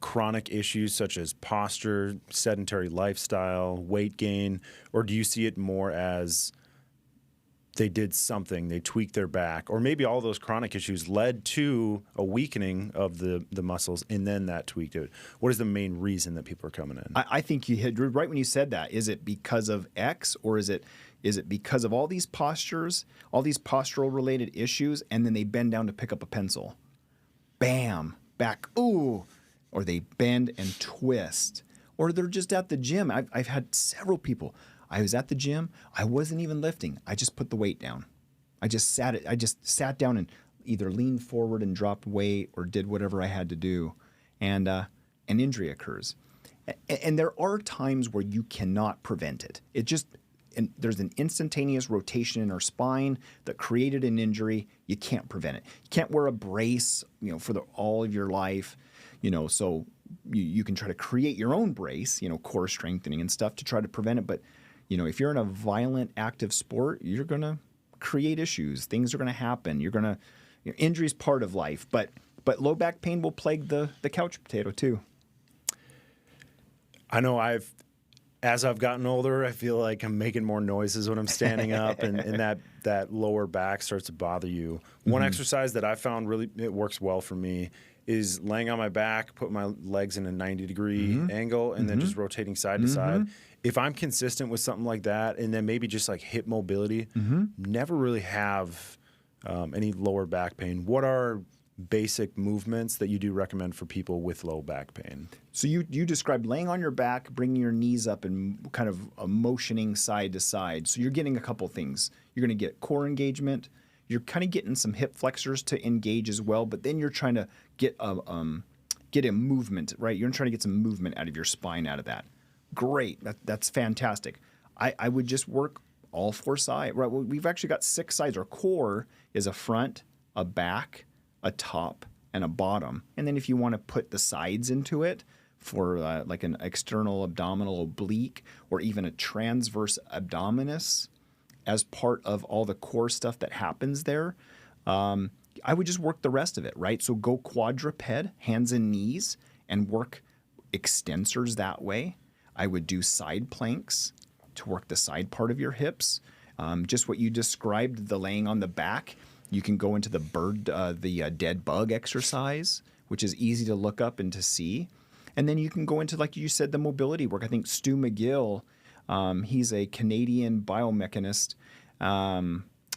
chronic issues such as posture, sedentary lifestyle, weight gain, or do you see it more as they did something, they tweaked their back, or maybe all those chronic issues led to a weakening of the muscles and then that tweaked it? What is the main reason that people are coming in? I think you hit right when you said that. Is it because of X, or is it because of all these postures, all these postural related issues, and then they bend down to pick up a pencil? Bam, back, ooh, or they bend and twist, or they're just at the gym. I've had several people. I was at the gym. I wasn't even lifting. I just put the weight down. I just sat down and either leaned forward and dropped weight or did whatever I had to do, and an injury occurs. And there are times where you cannot prevent it. And there's an instantaneous rotation in our spine that created an injury. You can't prevent it. You can't wear a brace, for all of your life, so you can try to create your own brace, core strengthening and stuff to try to prevent it. But, if you're in a violent, active sport, you're going to create issues. Things are going to happen. Injury is part of life, but low back pain will plague the couch potato too. I know as I've gotten older, I feel like I'm making more noises when I'm standing up, and that lower back starts to bother you. One exercise that I found it works well for me is laying on my back, put my legs in a 90-degree angle, and then just rotating side to side. If I'm consistent with something like that, and then maybe just like hip mobility, never really have any lower back pain. What are basic movements that you do recommend for people with low back pain? So you described laying on your back, bringing your knees up, and kind of motioning side to side. So you're getting a couple things. You're going to get core engagement. You're kind of getting some hip flexors to engage as well, but then you're trying to get a movement, right? You're trying to get some movement out of your spine out of that. Great. That's fantastic. I would just work all four sides. Right? Well, we've actually got 6 sides. Our core is a front, a back, a top, and a bottom. And then if you want to put the sides into it for like an external abdominal oblique or even a transverse abdominis as part of all the core stuff that happens there, I would just work the rest of it, right? So go quadruped, hands and knees, and work extensors that way. I would do side planks to work the side part of your hips. Just what you described, the laying on the back. You can go into the dead bug exercise, which is easy to look up and to see. And then you can go into, like you said, the mobility work. I think Stu McGill, he's a Canadian biomechanist.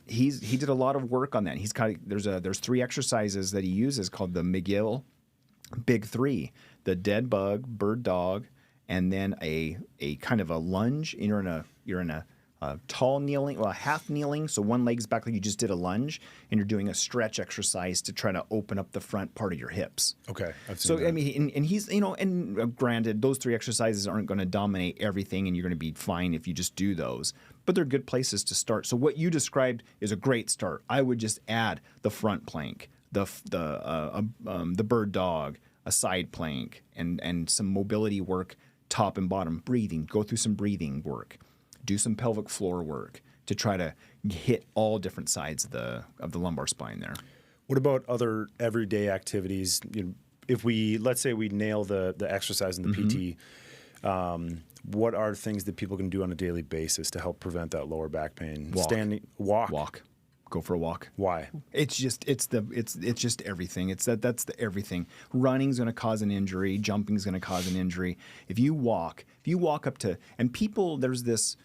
He did a lot of work on that. There's 3 exercises that he uses called the McGill Big 3: the dead bug, bird dog, and then a kind of a lunge. You're in a tall kneeling, well, half kneeling, so one leg's back like you just did a lunge, and you're doing a stretch exercise to try to open up the front part of your hips. Okay, I've seen So that. I mean, and he's granted, those 3 exercises aren't going to dominate everything, and you're going to be fine if you just do those. But they're good places to start. So what you described is a great start. I would just add the front plank, the bird dog, a side plank, and some mobility work, top and bottom, breathing. Go through some breathing work. Do some pelvic floor work to try to hit all different sides of the lumbar spine there. What about other everyday activities? If let's say we nail the exercise and the PT, what are things that people can do on a daily basis to help prevent that lower back pain? Walk. Go for a walk. Why? It's just everything. That's the everything. Running's going to cause an injury. Jumping's going to cause an injury. If you walk up to, and people, there's this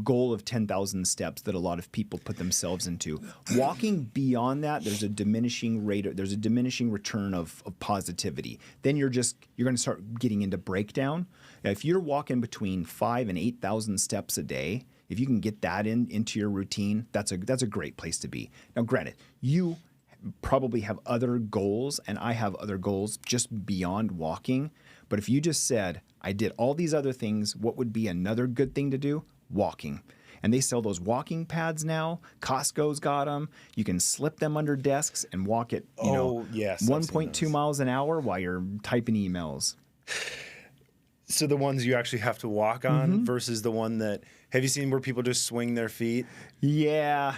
goal of 10,000 steps that a lot of people put themselves into. Walking beyond that, there's a diminishing return of positivity. Then you're going to start getting into breakdown. If you're walking between 5,000 and 8,000 steps a day, if you can get that into your routine, that's a great place to be. Now, granted, you probably have other goals, and I have other goals just beyond walking. But if you just said, I did all these other things, what would be another good thing to do? Walking. And they sell those walking pads now. Costco's got them. You can slip them under desks and walk at 1.2 miles an hour while you're typing emails. So the ones you actually have to walk on versus the one that, have you seen where people just swing their feet? Yeah.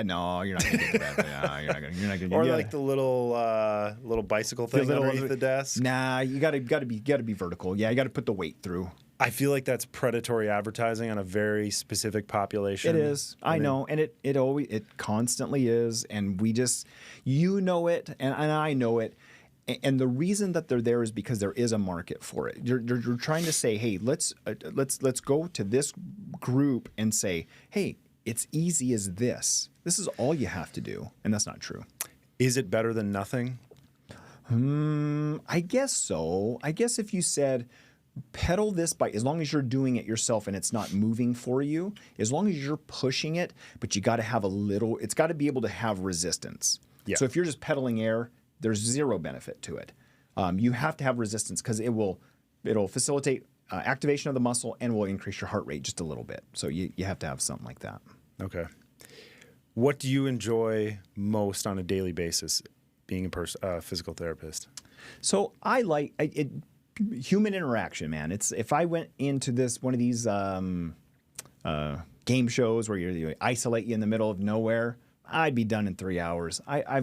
No, you're not going to do that. No, you're not going to. Or like the little bicycle thing underneath the desk. Nah, you got to be vertical. Yeah, you got to put the weight through. I feel like that's predatory advertising on a very specific population. It is. I know, and it constantly is, and we just, it, and I know it. And the reason that they're there is because there is a market for it. You're trying to say, hey, let's go to this group and say, hey, it's easy as this. This is all you have to do, and that's not true. Is it better than nothing? I guess so. I guess if you said, pedal this as long as you're doing it yourself and it's not moving for you, as long as you're pushing it, but you got to have it's got to be able to have resistance. Yeah. So if you're just pedaling air, there's zero benefit to it. You have to have resistance because it'll facilitate activation of the muscle and will increase your heart rate just a little bit. So you have to have something like that. Okay. What do you enjoy most on a daily basis being a physical therapist? So I like human interaction, man. It's if I went into one of these game shows where you isolate you in the middle of nowhere, I'd be done in 3 hours. I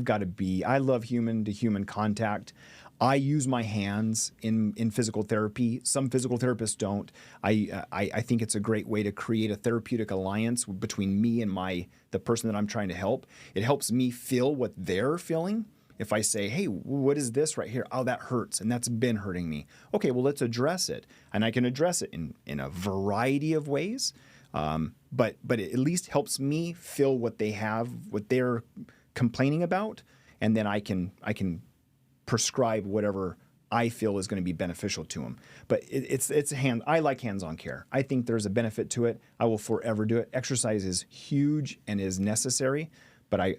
love human to human contact. I use my hands in physical therapy. Some physical therapists don't. I think it's a great way to create a therapeutic alliance between me and the person that I'm trying to help. It helps me feel what they're feeling. If I say, hey, what is this right here? Oh, that hurts, and that's been hurting me. Okay, well, let's address it. And I can address it in a variety of ways. But it at least helps me feel what they're complaining about, and then I can prescribe whatever I feel is going to be beneficial to them. But I like hands-on care. I think there's a benefit to it. I will forever do it. Exercise is huge and is necessary, but I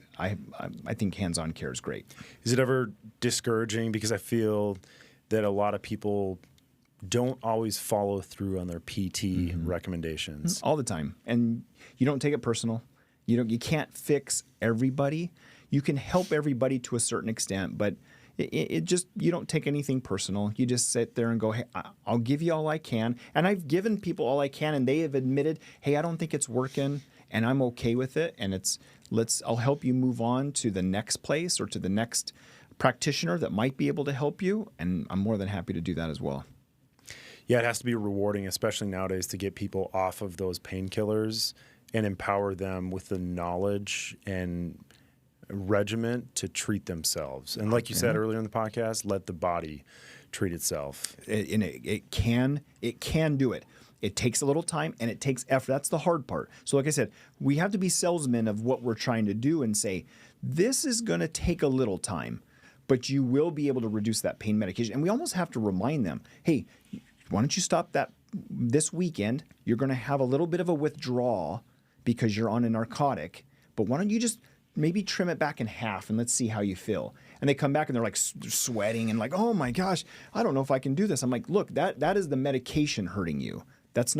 think hands-on care is great. Is it ever discouraging? Because I feel that a lot of people don't always follow through on their PT recommendations. All the time. And you don't take it personal. You can't fix everybody. You can help everybody to a certain extent, but it just, you don't take anything personal. You just sit there and go, hey, I'll give you all I can. And I've given people all I can, and they have admitted, hey, I don't think it's working, and I'm okay with it. And I'll help you move on to the next place or to the next practitioner that might be able to help you. And I'm more than happy to do that as well. Yeah, it has to be rewarding, especially nowadays, to get people off of those painkillers and empower them with the knowledge and regimen to treat themselves. And like you said earlier in the podcast, let the body treat itself. It can do it. It takes a little time and it takes effort. That's the hard part. So like I said, we have to be salesmen of what we're trying to do and say, this is going to take a little time, but you will be able to reduce that pain medication. And we almost have to remind them, hey, why don't you stop that this weekend, you're going to have a little bit of a withdrawal because you're on a narcotic, but why don't you just maybe trim it back in half and let's see how you feel. And they come back and they're like sweating and like, oh my gosh, I don't know if I can do this. I'm like, look, that is the medication hurting you. That's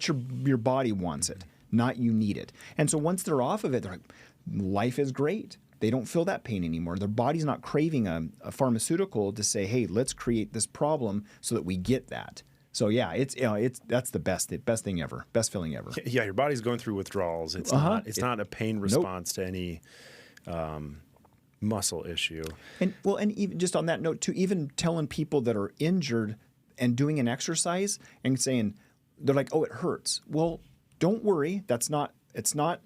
your body wants it, not you need it. And so once they're off of it, they're like, life is great. They don't feel that pain anymore. Their body's not craving a pharmaceutical to say, hey, let's create this problem so that we get that. So yeah, that's the best thing ever, best feeling ever. Yeah, your body's going through withdrawals. It's not a pain response to any muscle issue. And even just on that note too, even telling people that are injured and doing an exercise and saying, they're like, oh, it hurts. Well, don't worry. It's not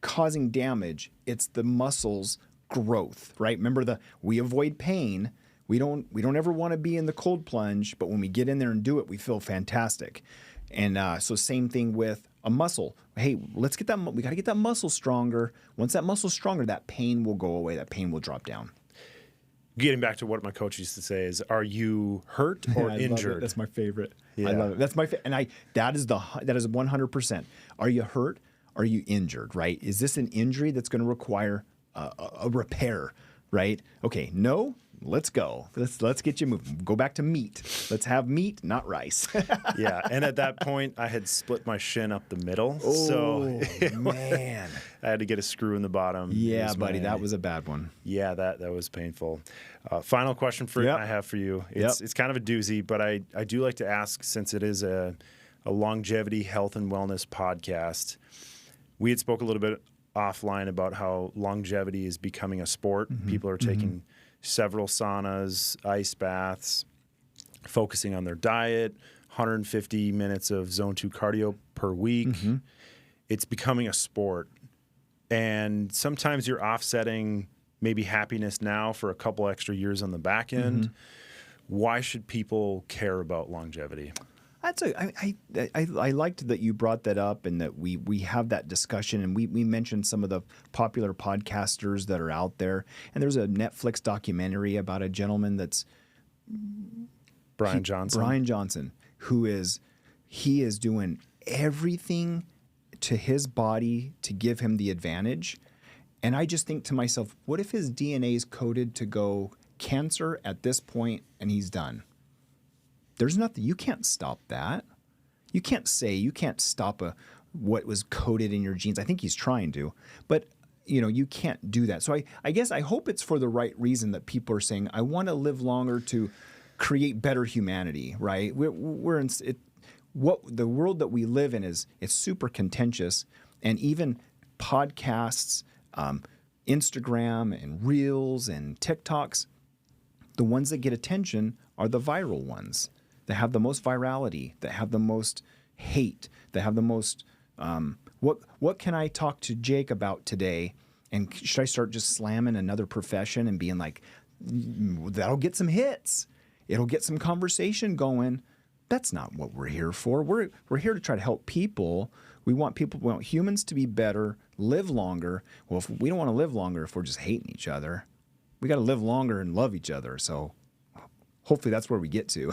causing damage. It's the muscle's growth, right? Remember we avoid pain. We don't ever want to be in the cold plunge, but when we get in there and do it, we feel fantastic. And so same thing with a muscle. Hey, we got to get that muscle stronger. Once that muscle's stronger, that pain will go away. That pain will drop down. Getting back to what my coach used to say is, are you hurt or injured? That's my favorite. Yeah. I love it. That's my and that is 100%. Are you hurt? Are you injured, right? Is this an injury that's going to require a repair, right? Okay, no, let's go. Let's get you moving. Go back to meat. Let's have meat, not rice. Yeah, and at that point, I had split my shin up the middle. Oh, so man. I had to get a screw in the bottom. Yeah, buddy, that was a bad one. Yeah, that was painful. Final question I have for you. It's kind of a doozy, but I do like to ask, since it is a longevity, health, and wellness podcast. We had spoke a little bit offline about how longevity is becoming a sport. Mm-hmm. People are taking several saunas, ice baths, focusing on their diet, 150 minutes of zone 2 cardio per week. Mm-hmm. It's becoming a sport. And sometimes you're offsetting maybe happiness now for a couple extra years on the back end. Mm-hmm. Why should people care about longevity? I liked that you brought that up and that we have that discussion, and we mentioned some of the popular podcasters that are out there. And there's a Netflix documentary about a gentleman that's Brian Johnson, who is doing everything to his body to give him the advantage. And I just think to myself, what if his DNA is coded to go cancer at this point and he's done? There's nothing, you can't stop that. You can't stop what was coded in your genes. I think he's trying to, but you can't do that. So I guess I hope it's for the right reason that people are saying, I want to live longer to create better humanity, right? We're in it. What the world that we live in it's super contentious, and even podcasts, Instagram and Reels and TikToks, the ones that get attention are the viral ones. That have the most virality, that have the most hate, that have the most, what can I talk to Jake about today? And should I start just slamming another profession and being like, that'll get some hits. It'll get some conversation going. That's not what we're here for. We're here to try to help people. We want humans to be better, live longer. Well, if we don't want to live longer if we're just hating each other, we got to live longer and love each other. So hopefully that's where we get to.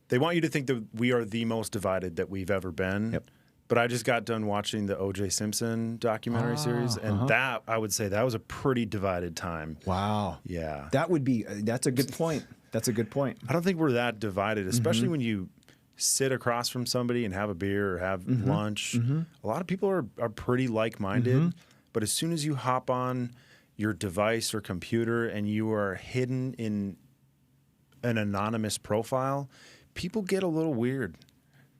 They want you to think that we are the most divided that we've ever been. Yep. But I just got done watching the O.J. Simpson documentary series, and that, I would say, that was a pretty divided time. Wow. Yeah. That's a good point. That's a good point. I don't think we're that divided, especially when you sit across from somebody and have a beer or have lunch. Mm-hmm. A lot of people are pretty like-minded, but as soon as you hop on your device or computer and you are hidden in an anonymous profile, people get a little weird.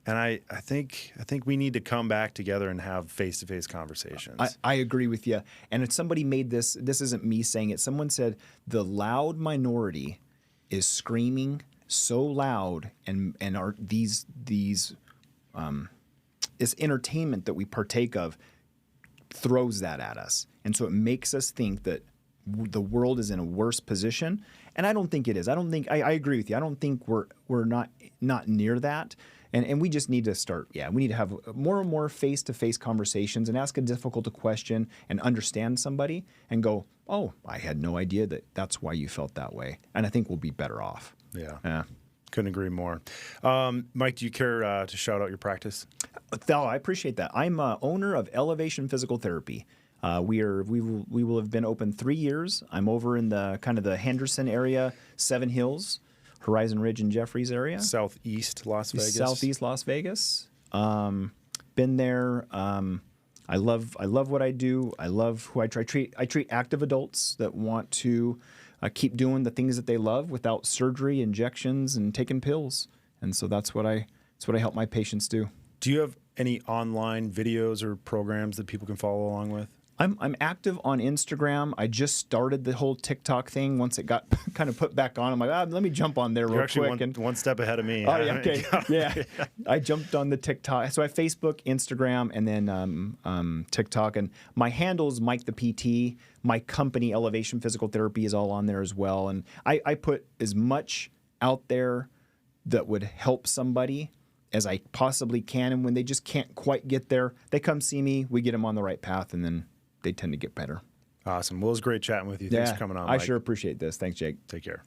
And I think we need to come back together and have face-to-face conversations. I agree with you. And if somebody made this isn't me saying it, someone said the loud minority is screaming so loud and are this entertainment that we partake of throws that at us. And so it makes us think that the world is in a worse position. And I don't think it is. I agree with you. I don't think we're not near that. And we just need to start, we need to have more and more face-to-face conversations and ask a difficult question and understand somebody and go, oh, I had no idea that's why you felt that way. And I think we'll be better off. Yeah. Couldn't agree more. Mike, do you care to shout out your practice? I appreciate that. I'm owner of Elevation Physical Therapy. We will have been open 3 years. I'm over in the kind of the Henderson area, Seven Hills, Horizon Ridge and Jeffries area. Southeast Las Vegas. Southeast Las Vegas. Been there. I love what I do. I love who I treat. I treat active adults that want to keep doing the things that they love without surgery, injections, and taking pills. And so that's what I help my patients do. Do you have any online videos or programs that people can follow along with? I'm active on Instagram. I just started the whole TikTok thing once it got kind of put back on. I'm like, let me jump on there You're real quick. Actually one step ahead of me. Oh, yeah, okay. Yeah. I jumped on the TikTok. So I have Facebook, Instagram, and then TikTok. And my handle's Mike the PT. My company, Elevation Physical Therapy, is all on there as well. And I put as much out there that would help somebody as I possibly can. And when they just can't quite get there, they come see me. We get them on the right path, and then they tend to get better. Awesome. Well, it was great chatting with you. Thanks for coming on, I Mike. sure appreciate this. Thanks, Jake. Take care.